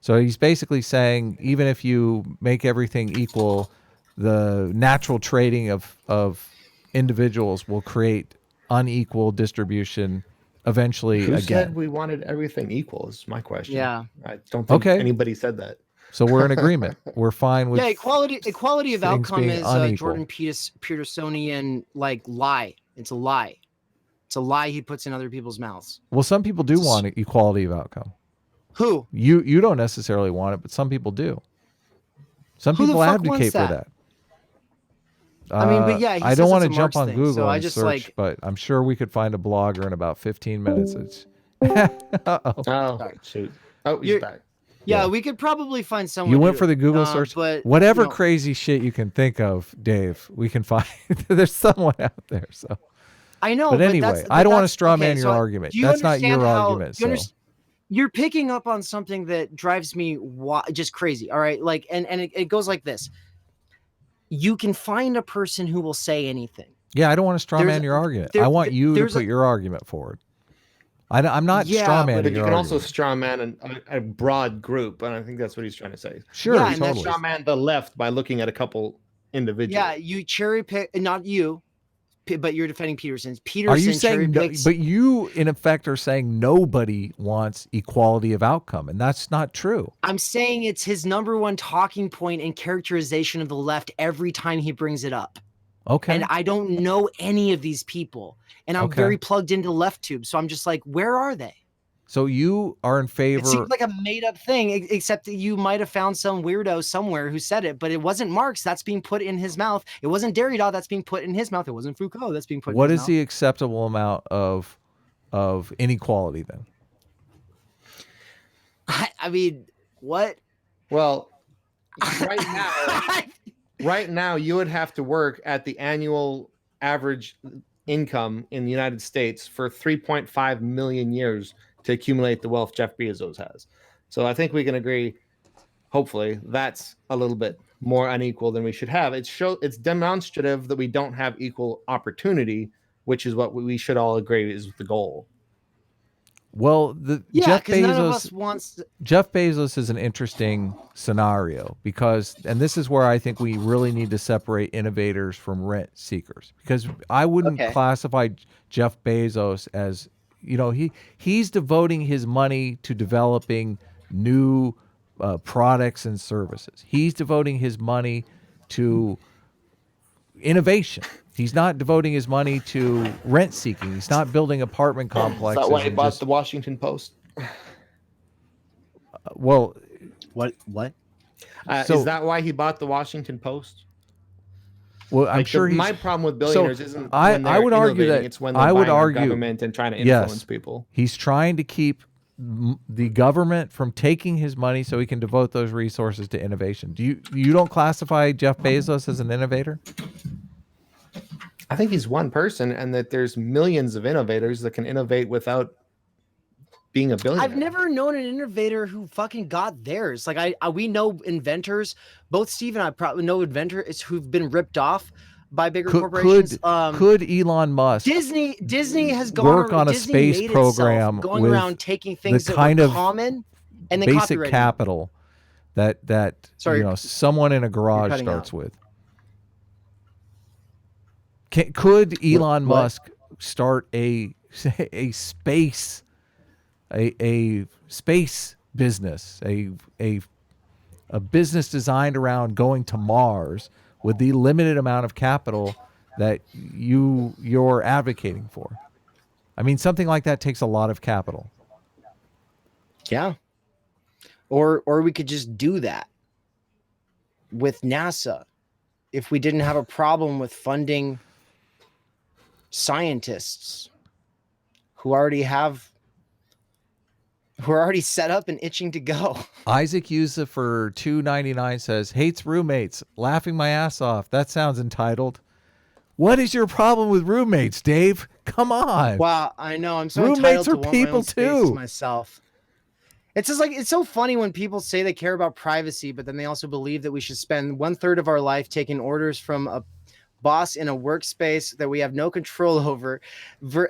So he's basically saying, even if you make everything equal, the natural trading of individuals will create unequal distribution. Eventually, Who again. said we wanted everything equal? Is my question. Yeah, I don't think anybody said that. So we're in agreement. We're fine with equality of outcome is unequal. Jordan Petersonian lie. It's a lie. It's a lie he puts in other people's mouths. Well, some people do want equality of outcome. Who? You don't necessarily want it, but some people do. Some people advocate for that. I mean, but yeah, I don't want to jump on Google so and search, but I'm sure we could find a blogger in about 15 minutes. It's shoot! Oh, he's back. Yeah, we could probably find someone. You went for the Google search, but whatever crazy shit you can think of, Dave. We can find. There's someone out there. So I know, but anyway, I don't want to straw man your argument. That's not your argument. So. You're picking up on something that drives me just crazy. All right, and it goes like this. You can find a person who will say anything. Yeah, I don't want to straw man your argument. I want you to put your argument forward. I'm not straw manning. But you your can argument. also straw man a broad group, and I think that's what he's trying to say. Sure, yeah, totally. Straw man the left by looking at a couple individuals. Yeah, you cherry pick, not you, but you're defending Peterson. Are you saying but you in effect are saying nobody wants equality of outcome, and that's not true. I'm saying it's his number one talking point and characterization of the left every time he brings it up. Okay. And I don't know any of these people, and I'm very plugged into left tube, so I'm just like, where are they? So you are in favor. It seems like a made up thing, except that you might have found some weirdo somewhere who said it, but it wasn't Marx. That's being put in his mouth. It wasn't Derrida. That's being put in his mouth. It wasn't Foucault. That's being put in his mouth. What is the acceptable amount of inequality then? I mean, what? Well, right now you would have to work at the annual average income in the United States for 3.5 million years to accumulate the wealth Jeff Bezos has. So I think we can agree, hopefully, that's a little bit more unequal than we should have. It's demonstrative that we don't have equal opportunity, which is what we should all agree is the goal. Well, Jeff none of us wants Jeff Bezos is an interesting scenario because, and this is where I think we really need to separate innovators from rent seekers, because I wouldn't classify Jeff Bezos as, he's devoting his money to developing new products and services. He's devoting his money to innovation. He's not devoting his money to rent seeking. He's not building apartment complexes. Is that why he bought the Washington Post? What? Is that why he bought the Washington Post? Well, I'm sure my problem with billionaires isn't when they're I would argue that it's when they're buying our government and trying to influence people. He's trying to keep the government from taking his money so he can devote those resources to innovation. You don't classify Jeff Bezos as an innovator? I think he's one person, and that there's millions of innovators that can innovate without being a billionaire. I've never known an innovator who fucking got theirs. Like we know inventors. Both Steve and I probably know inventors who've been ripped off by bigger corporations. Could Elon Musk Disney has work on a space program going with around taking things that kind were of common and then basic capital that someone in a garage starts with? Could Elon Musk start a space business, a business designed around going to Mars with the limited amount of capital that you're advocating for? I mean, something like that takes a lot of capital. Yeah. Or we could just do that. with NASA, if we didn't have a problem with funding scientists who are already set up and itching to go. Isaac Yusa for $2.99 says, hates roommates, laughing my ass off. That sounds entitled. What is your problem with roommates, Dave? Come on. Wow, I know. I'm so roommates entitled are to want my people own space too. myself. It's just like, it's so funny when people say they care about privacy, but then they also believe that we should spend 1/3 of our life taking orders from a boss in a workspace that we have no control over,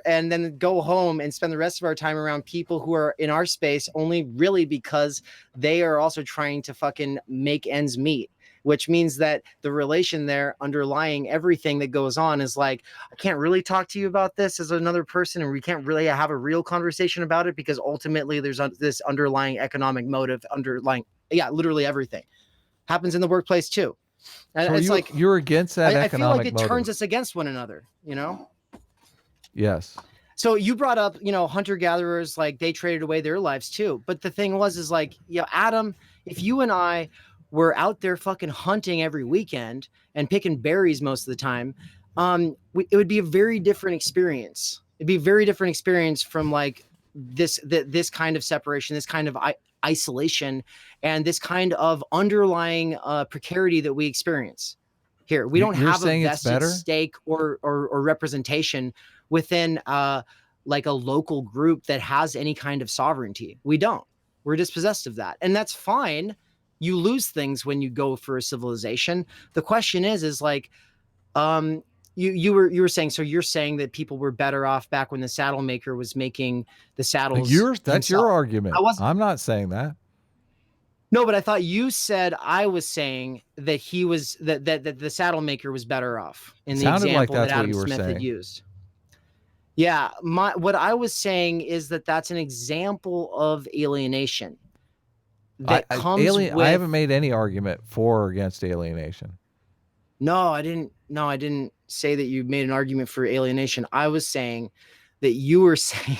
and then go home and spend the rest of our time around people who are in our space only really because they are also trying to fucking make ends meet. Which means that the relation there underlying everything that goes on is like, I can't really talk to you about this as another person, and we can't really have a real conversation about it because ultimately there's this underlying economic motive underlying, literally everything happens in the workplace too. And So it's like, you're against that I economic feel like it motive. turns us against one another, you know? Yes. So you brought up, hunter-gatherers, like they traded away their lives too. But the thing is like, Adam, if you and I were out there fucking hunting every weekend and picking berries most of the time, it would be a very different experience. It'd be a very different experience from like this kind of separation, this kind of isolation, and this kind of underlying precarity that we experience here. We don't have a vested stake or representation within like a local group that has any kind of sovereignty. We don't. We're dispossessed of that, and that's fine. You lose things when you go for a civilization. The question is like, you were saying, so you're saying that people were better off back when the saddle maker was making the saddles. That's your argument. I'm not saying that. No, but I thought you said I was saying that he was that the saddle maker was better off in the example that Adam Smith had used. Yeah, what I was saying is that that's an example of alienation. That comes with, I haven't made any argument for or against alienation. No, I didn't say that you made an argument for alienation. I was saying that you were saying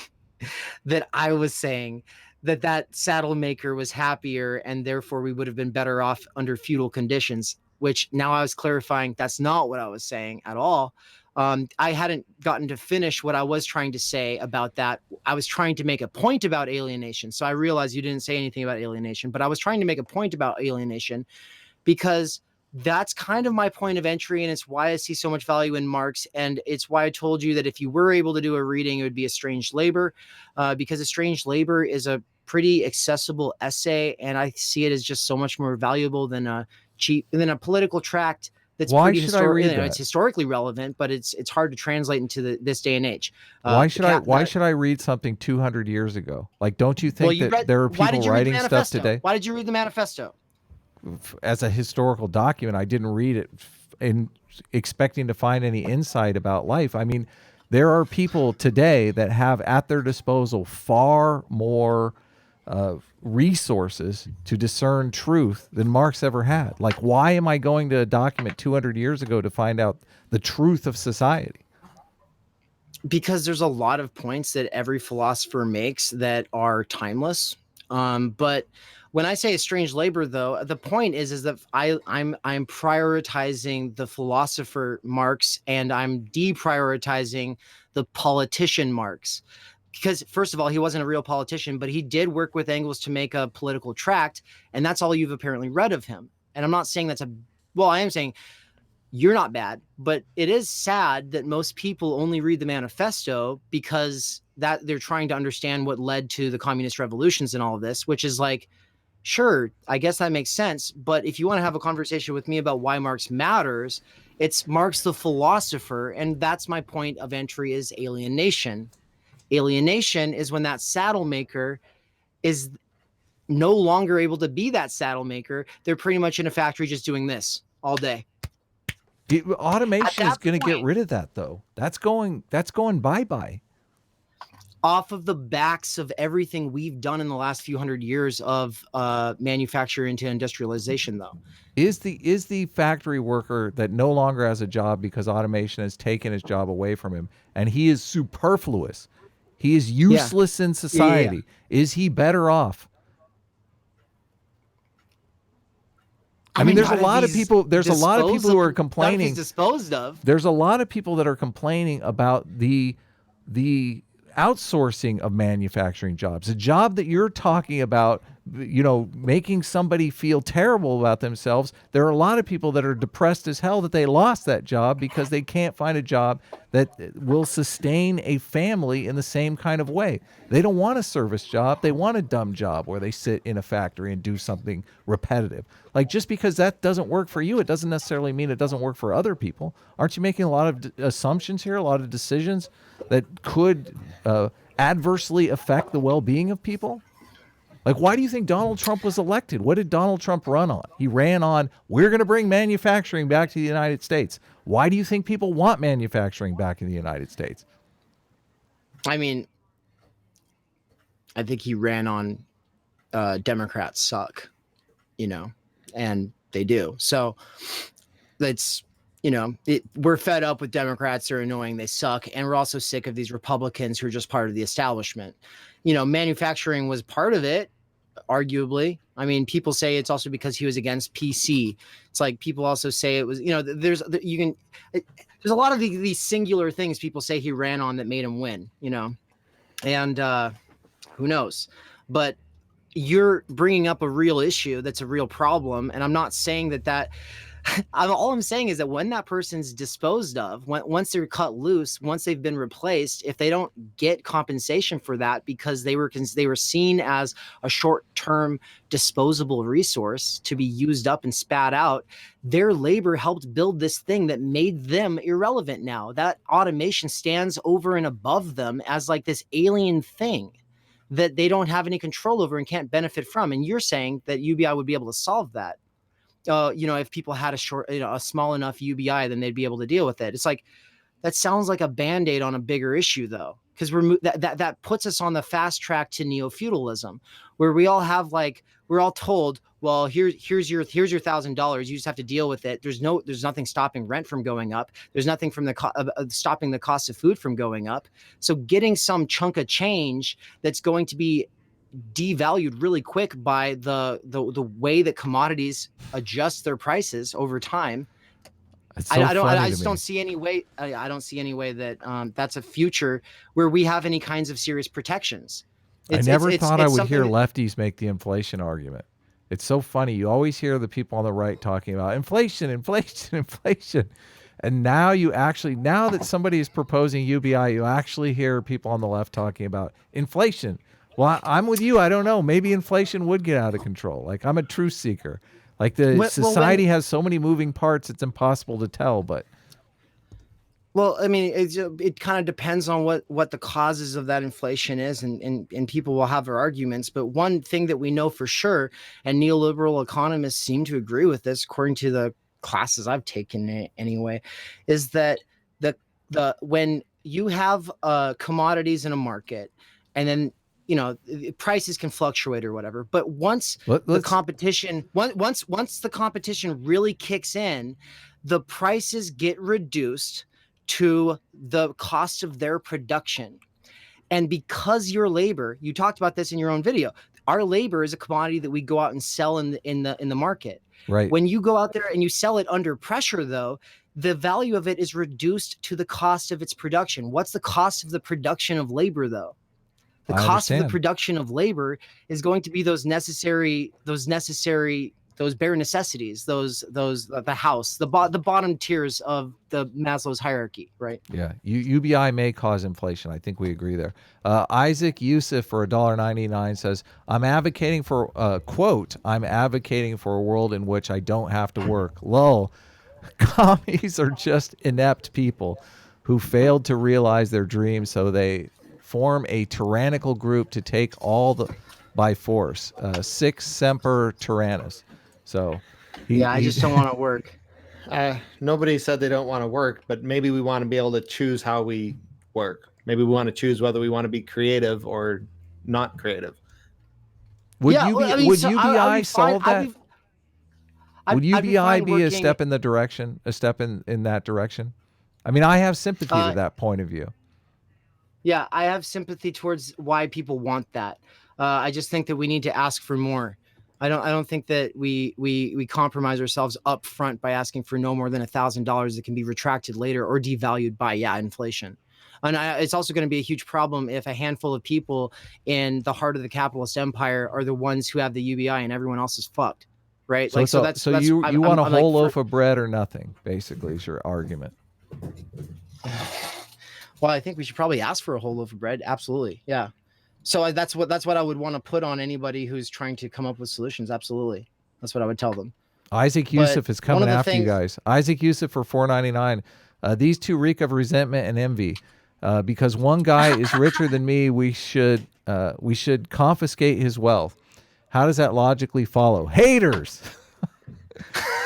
that I was saying that saddle maker was happier and therefore we would have been better off under feudal conditions, which now I was clarifying that's not what I was saying at all. I hadn't gotten to finish what I was trying to say about that. I was trying to make a point about alienation. So I realized you didn't say anything about alienation, but I was trying to make a point about alienation because that's kind of my point of entry. And it's why I see so much value in Marx. And it's why I told you that if you were able to do a reading, it would be A Strange Labor, because A Strange Labor is a pretty accessible essay. And I see it as just so much more valuable than a political tract. That's pretty historical. It's historically relevant, but it's hard to translate into this day and age. Why should I read something 200 years ago? Like, don't you think there are people writing stuff today? Why did you read the manifesto? As a historical document, I didn't read it in expecting to find any insight about life. I mean, there are people today that have at their disposal far more resources to discern truth than Marx ever had. Like, why am I going to a document 200 years ago to find out the truth of society? Because there's a lot of points that every philosopher makes that are timeless. But when I say A Strange Labor, though, the point is that I'm prioritizing the philosopher Marx and I'm deprioritizing the politician Marx. Because first of all, he wasn't a real politician, but he did work with Engels to make a political tract, and that's all you've apparently read of him. And I'm not saying I am saying you're not bad, but it is sad that most people only read the manifesto because that they're trying to understand what led to the communist revolutions and all of this, which is like, sure, I guess that makes sense. But if you want to have a conversation with me about why Marx matters, it's Marx the philosopher, and that's my point of entry is alienation. Alienation is when that saddle maker is no longer able to be that saddle maker. They're pretty much in a factory just doing this all day. Automation is going to get rid of that, though. That's going bye-bye. Off of the backs of everything we've done in the last few hundred years of manufacture into industrialization, though. Is the factory worker that no longer has a job because automation has taken his job away from him and he is superfluous? He is useless in society. Yeah. Is he better off? I mean, there's a lot of people. There's a lot of people who are complaining. Disposed of. There's a lot of people that are complaining about the outsourcing of manufacturing jobs. The job that you're talking about, you know, making somebody feel terrible about themselves. There are a lot of people that are depressed as hell that they lost that job because they can't find a job that will sustain a family in the same kind of way. They don't want a service job. They want a dumb job where they sit in a factory and do something repetitive. Like, just because that doesn't work for you, it doesn't necessarily mean it doesn't work for other people. Aren't you making a lot of assumptions here, a lot of decisions that could adversely affect the well-being of people? Like, why do you think Donald Trump was elected? What did Donald Trump run on? He ran on, we're going to bring manufacturing back to the United States. Why do you think people want manufacturing back in the United States? I mean, I think he ran on Democrats suck, you know, and they do. So it's, you know, we're fed up with Democrats. They're annoying. They suck. And we're also sick of these Republicans who are just part of the establishment. You know, manufacturing was part of it, arguably. I mean, people say it's also because he was against PC. It's like people also say it was, you know, there's a lot of these singular things people say he ran on that made him win, you know, and who knows? But you're bringing up a real issue that's a real problem. And I'm not saying that all I'm saying is that when that person's disposed of, once they're cut loose, once they've been replaced, if they don't get compensation for that because they were seen as a short-term disposable resource to be used up and spat out, their labor helped build this thing that made them irrelevant now. That automation stands over and above them as like this alien thing that they don't have any control over and can't benefit from. And you're saying that UBI would be able to solve that. You know, if people had a small enough UBI, then they'd be able to deal with it. It's like, that sounds like a Band-Aid on a bigger issue, though, because that puts us on the fast track to neo-feudalism, where we all have we're all told, well, here's your $1,000. You just have to deal with it. There's nothing stopping rent from going up. There's nothing from stopping the cost of food from going up. So getting some chunk of change that's going to be devalued really quick by the way that commodities adjust their prices over time. I just don't see any way. I don't see any way that that's a future where we have any kinds of serious protections. I never thought I would hear lefties make the inflation argument. It's so funny. You always hear the people on the right talking about inflation. And now now that somebody is proposing UBI, you actually hear people on the left talking about inflation. Well, I'm with you. I don't know. Maybe inflation would get out of control. Like, I'm a truth seeker. Like, society has so many moving parts, it's impossible to tell. But well, I mean, it kind of depends on what the causes of that inflation is, and people will have their arguments. But one thing that we know for sure, and neoliberal economists seem to agree with this, according to the classes I've taken anyway, is that when you have commodities in a market, and then prices can fluctuate or whatever, but once the competition really kicks in, the prices get reduced to the cost of their production. And because your labor, you talked about this in your own video, our labor is a commodity that we go out and sell in the market. Right. When you go out there and you sell it under pressure, though, the value of it is reduced to the cost of its production. What's the cost of the production of labor, though? The cost of the production of labor is going to be those bare necessities, the house, the bottom tiers of the Maslow's hierarchy, right? Yeah, UBI may cause inflation. I think we agree there. Isaac Yusuf for $1.99 says, I'm advocating for a world in which I don't have to work. Lol. Commies are just inept people who failed to realize their dreams, so they form a tyrannical group to take all by force. Sic semper tyrannis. So I just don't want to work. Nobody said they don't want to work, but maybe we want to be able to choose how we work. Maybe we want to choose whether we want to be creative or not creative. Would UBI solve that? Would UBI be a step in that direction? I mean, I have sympathy to that point of view. Yeah, I have sympathy towards why people want that. I just think that we need to ask for more. I don't think that we compromise ourselves up front by asking for no more than $1,000 that can be retracted later or devalued by inflation. And it's also going to be a huge problem if a handful of people in the heart of the capitalist empire are the ones who have the UBI and everyone else is fucked, right? So, Like, so you want a I'm whole like, loaf of bread or nothing, basically, is your argument. Well, I think we should probably ask for a whole loaf of bread. Absolutely, yeah. So that's what I would want to put on anybody who's trying to come up with solutions. Absolutely, that's what I would tell them. Isaac Yusuf is coming after you guys. Isaac Yusuf for $4.99. These two reek of resentment and envy. Because one guy is richer than me, we should confiscate his wealth. How does that logically follow? Haters.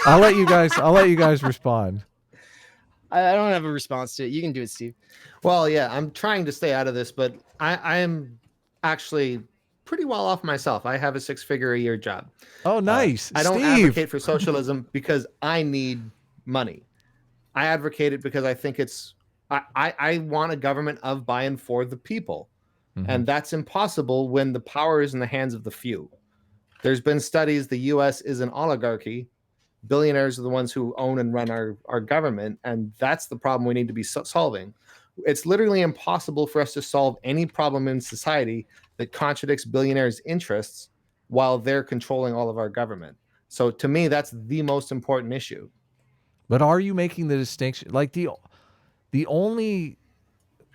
I'll let you guys respond. I don't have a response to it. You can do it, Steve. Well, yeah, I'm trying to stay out of this, but I am actually pretty well off myself. I have a 6-figure-a-year job. Oh, nice. I don't Steve. advocate for socialism because I need money. I advocate it because I think I want a government of, by, and for the people. Mm-hmm. And that's impossible when the power is in the hands of the few. There's been studies, the U.S. is an oligarchy. Billionaires are the ones who own and run our government, and that's the problem we need to be solving. It's literally impossible for us to solve any problem in society that contradicts billionaires' interests while they're controlling all of our government. So to me, that's the most important issue. But are you making the distinction? Like the only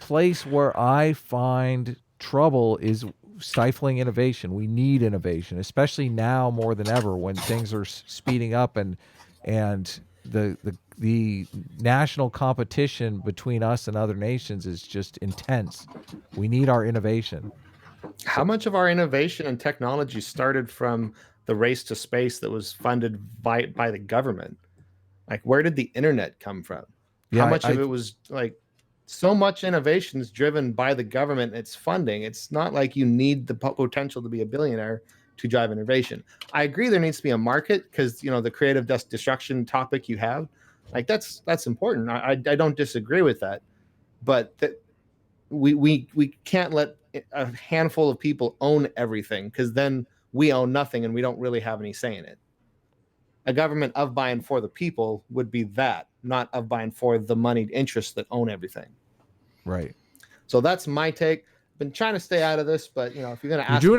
place where I find trouble is stifling innovation. We need innovation, especially now more than ever when things are speeding up and the national competition between us and other nations is just intense. We need our innovation. How much of our innovation and technology started from the race to space that was funded by the government? Like, where did the internet come from? How much of it was like, so much innovation is driven by the government, its funding. It's not like you need the potential to be a billionaire to drive innovation. I agree there needs to be a market because, the creative destruction topic you have, like that's important. I don't disagree with that, but that we can't let a handful of people own everything because then we own nothing and we don't really have any say in it. A government of, by, and for the people would be that, not of, by, and for the moneyed interests that own everything. Right. So that's my take. Been trying to stay out of this, but if you're going to ask, you're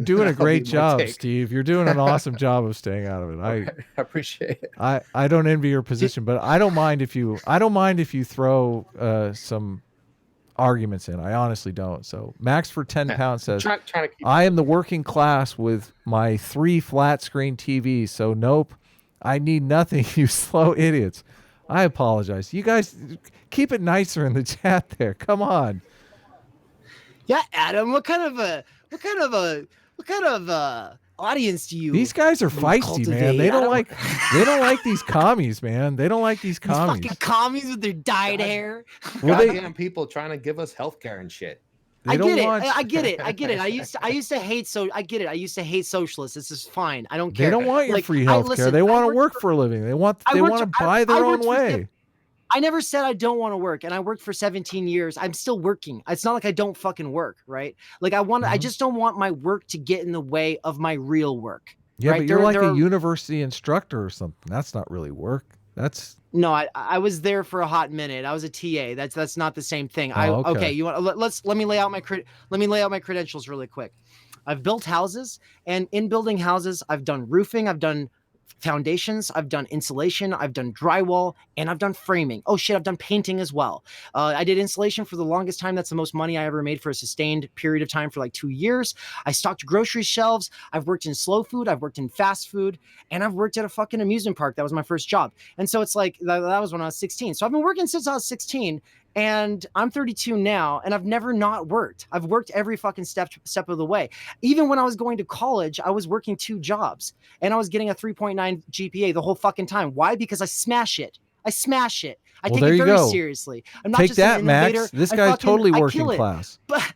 doing a then great job, Steve. You're doing an awesome job of staying out of it. I appreciate it. I don't envy your position, but I don't mind if you throw some arguments in. I honestly don't. So Max for 10 pounds says, I am the working class with my 3 flat screen TVs. So nope, I need nothing. You slow idiots. I apologize. You guys keep it nicer in the chat there. Come on. Yeah, Adam, what kind of audience do you? These guys are feisty, cultivate? Man. They don't like these commies, man. They don't like these commies. These fucking commies with their dyed hair. Goddamn people trying to give us healthcare and shit. I get it. I used to hate I get it. I used to hate socialists. This is fine. I don't care. They don't want your free healthcare. They want to work for a living. They want to buy their own way. I never said I don't want to work, and I worked for 17 years. I'm still working. It's not like I don't fucking work, right? Like I just don't want my work to get in the way of my real work. Yeah, right? But you're like a university instructor or something. That's not really work. No, I was there for a hot minute. I was a TA. That's not the same thing. Okay. You want let me lay out my credentials really quick. I've built houses, and in building houses, I've done roofing, I've done foundations, I've done insulation, I've done drywall, and I've done framing. Oh shit, I've done painting as well. I did insulation for the longest time. That's the most money I ever made for a sustained period of time for like 2 years. I stocked grocery shelves. I've worked in slow food. I've worked in fast food, and I've worked at a fucking amusement park. That was my first job. And so it's like, that was when I was 16. So I've been working since I was 16. And I'm 32 now, and I've never not worked. I've worked every fucking step of the way. Even when I was going to college, I was working 2 jobs, and I was getting a 3.9 GPA the whole fucking time. Why? Because I smash it. I Well, take there it you very go. seriously. I'm not Take just an that, innovator. Max. This guy's totally I working kill it. class. But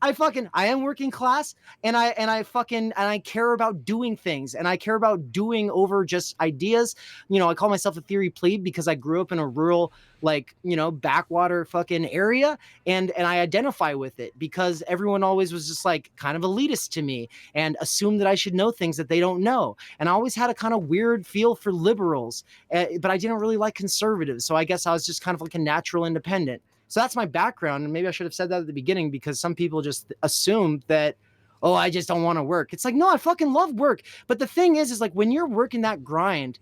I am working class, and I care about doing things, and I care about doing over just ideas. You know, I call myself a theory plebe because I grew up in a rural, like, you know, backwater fucking area, and I identify with it because everyone always was just like kind of elitist to me and assumed that I should know things that they don't know. And I always had a kind of weird feel for liberals, but I didn't really like conservatives. So I guess I was just kind of like a natural independent. So that's my background. And maybe I should have said that at the beginning because some people just assume that, oh, I just don't want to work. It's like, no, I fucking love work. But the thing is like when you're working that grind,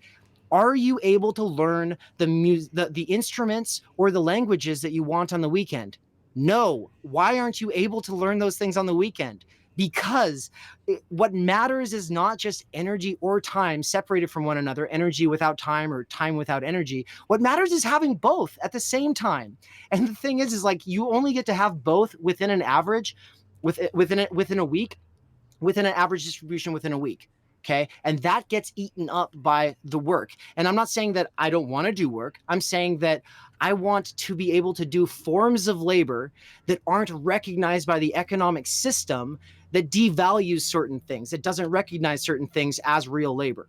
are you able to learn the instruments or the languages that you want on the weekend? No. Why aren't you able to learn those things on the weekend? Because what matters is not just energy or time separated from one another, energy without time or time without energy. What matters is having both at the same time. And the thing is like you only get to have both within an average, within a week, within an average distribution within a week. Okay. And that gets eaten up by the work. And I'm not saying that I don't want to do work. I'm saying that I want to be able to do forms of labor that aren't recognized by the economic system that devalues certain things, that doesn't recognize certain things as real labor.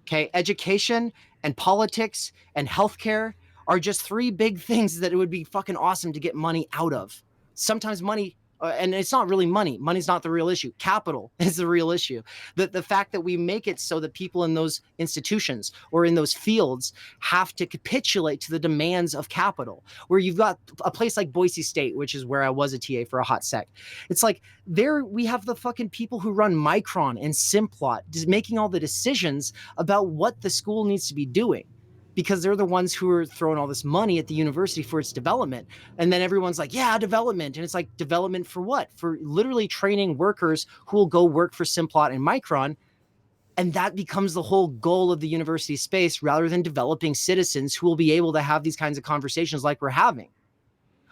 Okay. Education and politics and healthcare are just three big things that it would be fucking awesome to get money out of. Sometimes money, and it's not really money. Money's not the real issue. Capital is the real issue. The fact that we make it so that people in those institutions or in those fields have to capitulate to the demands of capital, where you've got a place like Boise State, which is where I was a TA for a hot sec. It's like there we have the fucking people who run Micron and Simplot just making all the decisions about what the school needs to be doing, because they're the ones who are throwing all this money at the university for its development. And then everyone's like, yeah, development. And it's like, development for what? For literally training workers who will go work for Simplot and Micron. And that becomes the whole goal of the university space, rather than developing citizens who will be able to have these kinds of conversations like we're having.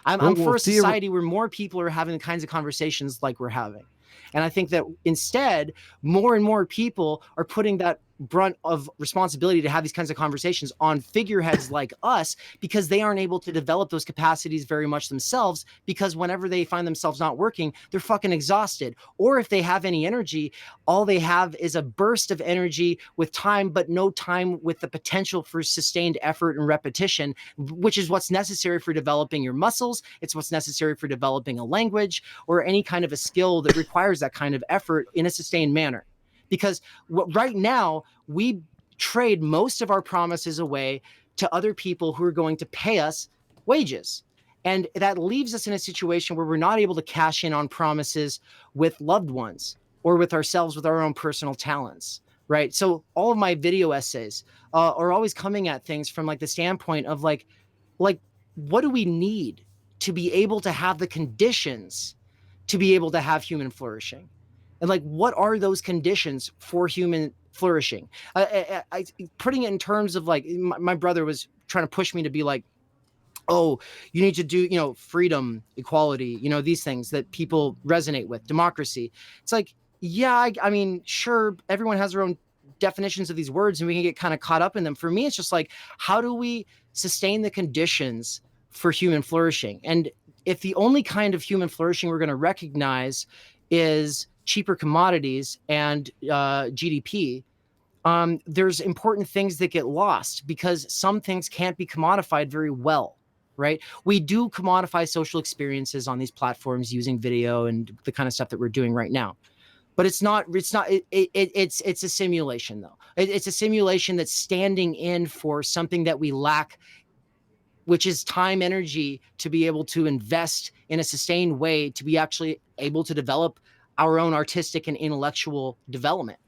I'm for a society where more people are having the kinds of conversations like we're having. And I think that instead, more and more people are putting that brunt of responsibility to have these kinds of conversations on figureheads like us, because they aren't able to develop those capacities very much themselves, because whenever they find themselves not working, they're fucking exhausted. Or if they have any energy, all they have is a burst of energy with time, but no time with the potential for sustained effort and repetition, which is what's necessary for developing your muscles. It's what's necessary for developing a language or any kind of a skill that requires that kind of effort in a sustained manner. Because right now, we trade most of our promises away to other people who are going to pay us wages. And that leaves us in a situation where we're not able to cash in on promises with loved ones or with ourselves, with our own personal talents, right? So all of my video essays are always coming at things from like the standpoint of like, what do we need to be able to have the conditions to be able to have human flourishing? And like, what are those conditions for human flourishing? I putting it in terms of like, my brother was trying to push me to be like, oh, you need to do, freedom, equality, these things that people resonate with, democracy. It's like, yeah, I mean, sure, everyone has their own definitions of these words and we can get kind of caught up in them. For me, it's just like, how do we sustain the conditions for human flourishing? And if the only kind of human flourishing we're going to recognize is cheaper commodities and GDP, there's important things that get lost because some things can't be commodified very well, right? We do commodify social experiences on these platforms using video and the kind of stuff that we're doing right now. But it's a simulation though. It's a simulation that's standing in for something that we lack, which is time, energy to be able to invest in a sustained way to be actually able to develop our own artistic and intellectual development.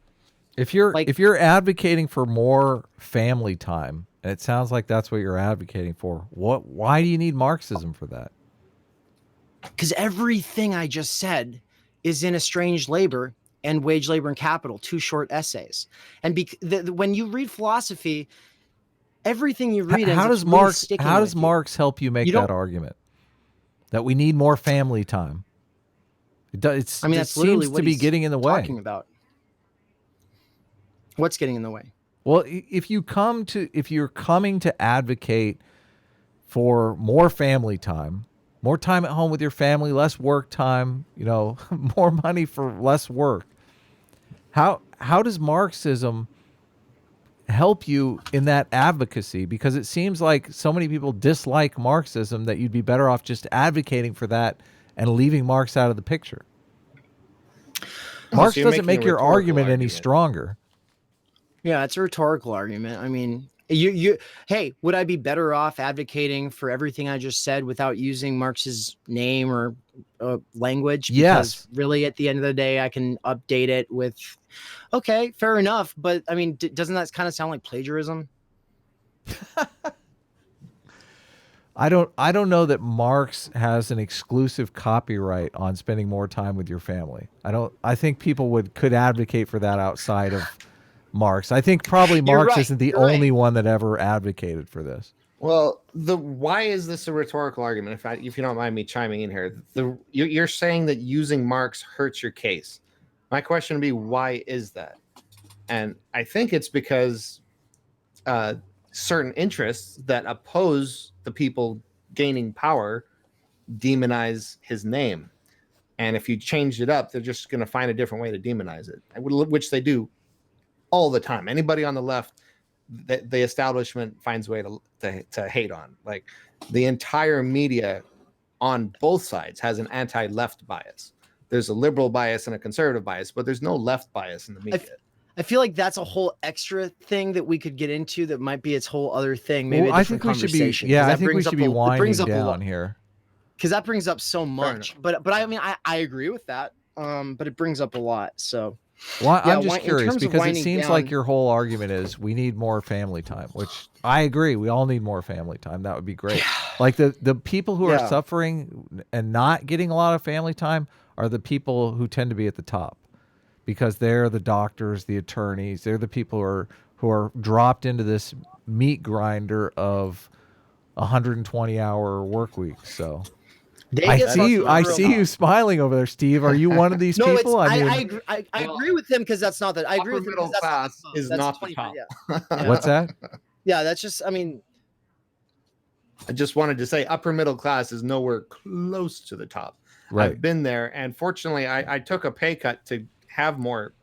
If you're advocating for more family time, and it sounds like that's what you're advocating for, why do you need Marxism for that? Because everything I just said is in Estranged Labor and Wage, Labor, and Capital, 2 short essays. And when you read philosophy, everything you read how does Marx help you make that argument that we need more family time? It seems to be getting in the way. Talking about what's getting in the way? Well, if you're coming to advocate for more family time, more time at home with your family, less work time, more money for less work. How does Marxism help you in that advocacy? Because it seems like so many people dislike Marxism that you'd be better off just advocating for that and leaving Marx out of the picture. Marx doesn't make your argument any stronger. Yeah, it's a rhetorical argument. I mean, hey, would I be better off advocating for everything I just said without using Marx's name or language? Because yes. Really, at the end of the day, I can update it with, okay, fair enough. But I mean, doesn't that kind of sound like plagiarism? I don't know that Marx has an exclusive copyright on spending more time with your family. I think people could advocate for that outside of Marx. I think probably Marx isn't the only one that ever advocated for this. Well, why is this a rhetorical argument? If you don't mind me chiming in here, you're saying that using Marx hurts your case. My question would be, why is that? And I think it's because certain interests that oppose the people gaining power demonize his name. And if you changed it up, they're just going to find a different way to demonize it, which they do all the time. Anybody on the left, the establishment finds a way to hate on. Like, the entire media on both sides has an anti-left bias. There's a liberal bias and a conservative bias, but there's no left bias in the media. I feel like that's a whole extra thing that we could get into that might be its whole other thing. Maybe I think we should be. Yeah, I think we should be winding down here, because that brings up so much. But I mean, I agree with that. But it brings up a lot. So. Well, I'm just curious because it seems like your whole argument is we need more family time, which I agree. We all need more family time. That would be great. Like the people who are suffering and not getting a lot of family time are the people who tend to be at the top, because they're the doctors, the attorneys. They're the people who are dropped into this meat grinder of 120-hour work weeks. So. I see you smiling over there, Steve. Are you one of these people? I agree with him because that's not that. I agree with him. Middle class is not the top. Yeah. What's that? Yeah, that's just. I mean, I just wanted to say upper middle class is nowhere close to the top. Right. I've been there, and fortunately, I took a pay cut to have more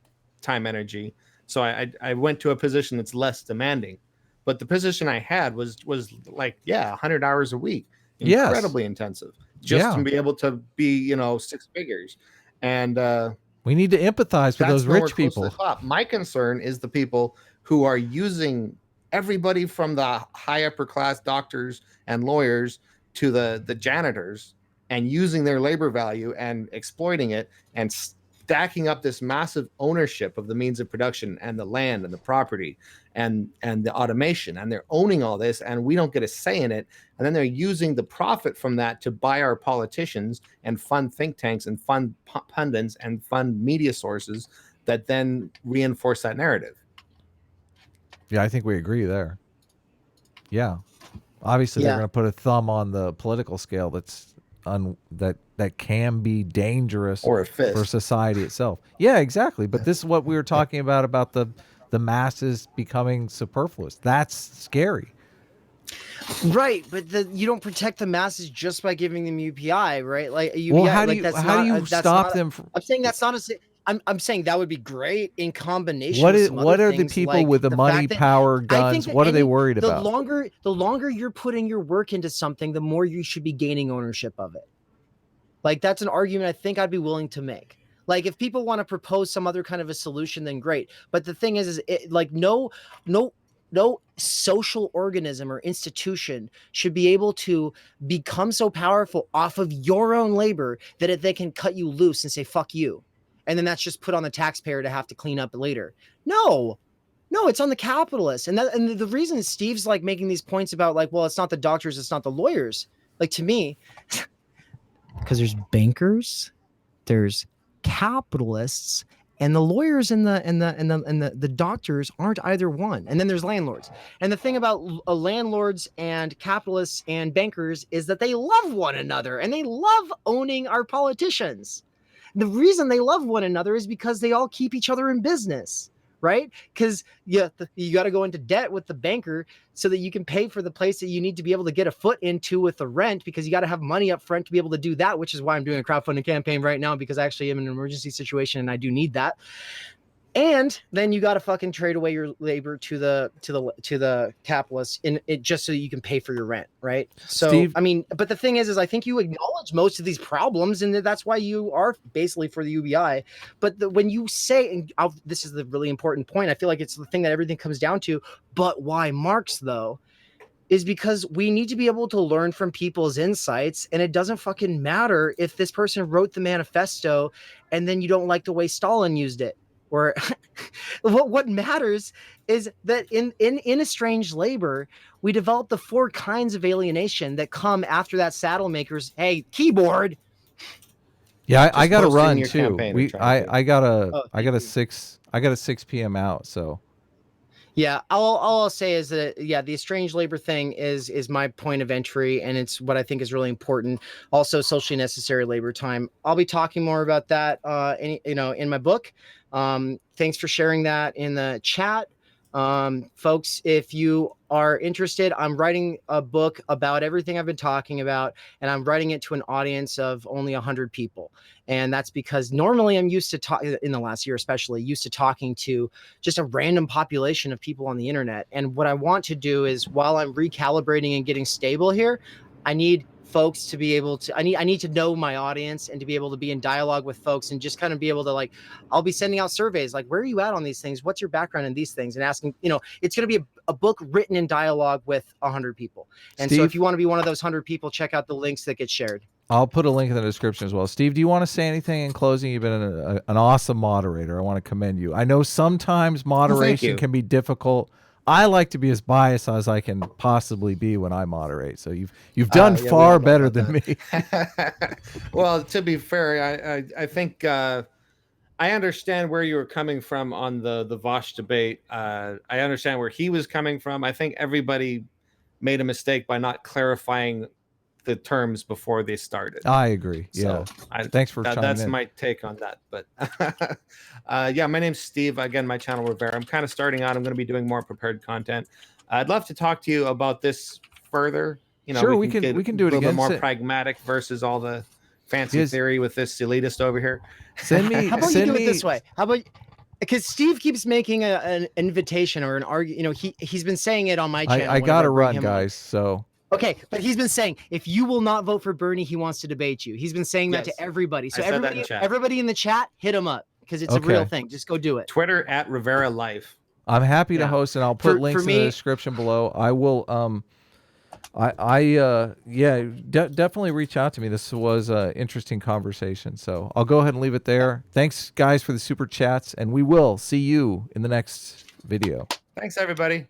time, energy. So I went to a position that's less demanding, but the position I had was like 100 hours a week, incredibly intensive. Just to be able to be, 6 figures. And we need to empathize with those rich people. My concern is the people who are using everybody from the high upper class doctors and lawyers to the janitors, and using their labor value and exploiting it and stacking up this massive ownership of the means of production and the land and the property and the automation, and they're owning all this, and we don't get a say in it. And then they're using the profit from that to buy our politicians and fund think tanks and fund pundits and fund media sources that then reinforce that narrative. Yeah, I think we agree there. Yeah. Obviously, they're going to put a thumb on the political scale that can be dangerous or a fist for society itself. Yeah, exactly. But this is what we were talking about the masses becoming superfluous. That's scary. Right, but you don't protect the masses just by giving them UPI, right? Like, how do you stop them from? I'm saying that's not a. I'm saying that would be great in combination. What are the people with the money, power, guns? What are they worried about? The longer you're putting your work into something, the more you should be gaining ownership of it. Like, that's an argument I think I'd be willing to make. Like, if people want to propose some other kind of a solution, then great. But the thing is no social organism or institution should be able to become so powerful off of your own labor that they can cut you loose and say, fuck you. And then that's just put on the taxpayer to have to clean up later. No, it's on the capitalists. And the reason Steve's like making these points about like, well, it's not the doctors, it's not the lawyers. Like, to me, because there's bankers, there's capitalists, and the lawyers and the doctors aren't either one. And then there's landlords. And the thing about landlords and capitalists and bankers is that they love one another and they love owning our politicians. The reason they love one another is because they all keep each other in business, right? Because you got to go into debt with the banker so that you can pay for the place that you need to be able to get a foot into with the rent, because you got to have money up front to be able to do that, which is why I'm doing a crowdfunding campaign right now, because I actually am in an emergency situation and I do need that. And then you got to fucking trade away your labor to the capitalists in it just so you can pay for your rent, right? So Steve, I mean, but the thing is I think you acknowledge most of these problems, and that's why you are basically for the UBI. But when you say, and this is the really important point, I feel like it's the thing that everything comes down to. But why Marx though? Is because we need to be able to learn from people's insights, and it doesn't fucking matter if this person wrote the manifesto and then you don't like the way Stalin used it. Or what matters is that in estranged labor, we develop the 4 kinds of alienation that come after that saddle maker's, hey, keyboard. Yeah, I got to run too. I got a 6 p.m. out, so. Yeah, all I'll say is that, yeah, the estranged labor thing is my point of entry, and it's what I think is really important. Also, socially necessary labor time. I'll be talking more about that, in my book. Thanks for sharing that in the chat. Folks, if you are interested, I'm writing a book about everything I've been talking about, and I'm writing it to an audience of only 100 people. And that's because normally I'm used to talking, in the last year especially, used to talking to just a random population of people on the internet. And what I want to do is, while I'm recalibrating and getting stable here, I need folks to be able to, I need to know my audience and to be able to be in dialogue with folks, and just kind of be able to, like, I'll be sending out surveys like, where are you at on these things? What's your background in these things? And asking, it's going to be a book written in dialogue with 100 people. And Steve, so if you want to be one of those 100 people, check out the links that get shared. I'll put a link in the description as well. Steve, do you want to say anything in closing? You've been an awesome moderator. I want to commend you. I know sometimes moderation can be difficult. I like to be as biased as I can possibly be when I moderate. So you've done far better than me. Well, to be fair, I think I understand where you were coming from on the Vosh debate. I understand where he was coming from. I think everybody made a mistake by not clarifying the terms before they started. I agree. Yeah. Thanks for chiming in. That's my take on that. But yeah, my name's Steve. Again, my channel Rivera. I'm kind of starting out. I'm going to be doing more prepared content. I'd love to talk to you about this further. Sure, we can do it again. A little bit more pragmatic versus all the fancy theory with this elitist over here. Send me. How about you do it this way? How about, because Steve keeps making an invitation or an argument. He's been saying it on my channel. I got to run, guys. So. Okay, but he's been saying, if you will not vote for Bernie, he wants to debate you. He's been saying that to everybody. So everybody in the chat, hit him up, because it's a real thing. Just go do it. Twitter at Rivera Life. I'm happy to host, and I'll put links in the description below. I will. Definitely reach out to me. This was an interesting conversation. So I'll go ahead and leave it there. Thanks, guys, for the super chats, and we will see you in the next video. Thanks, everybody.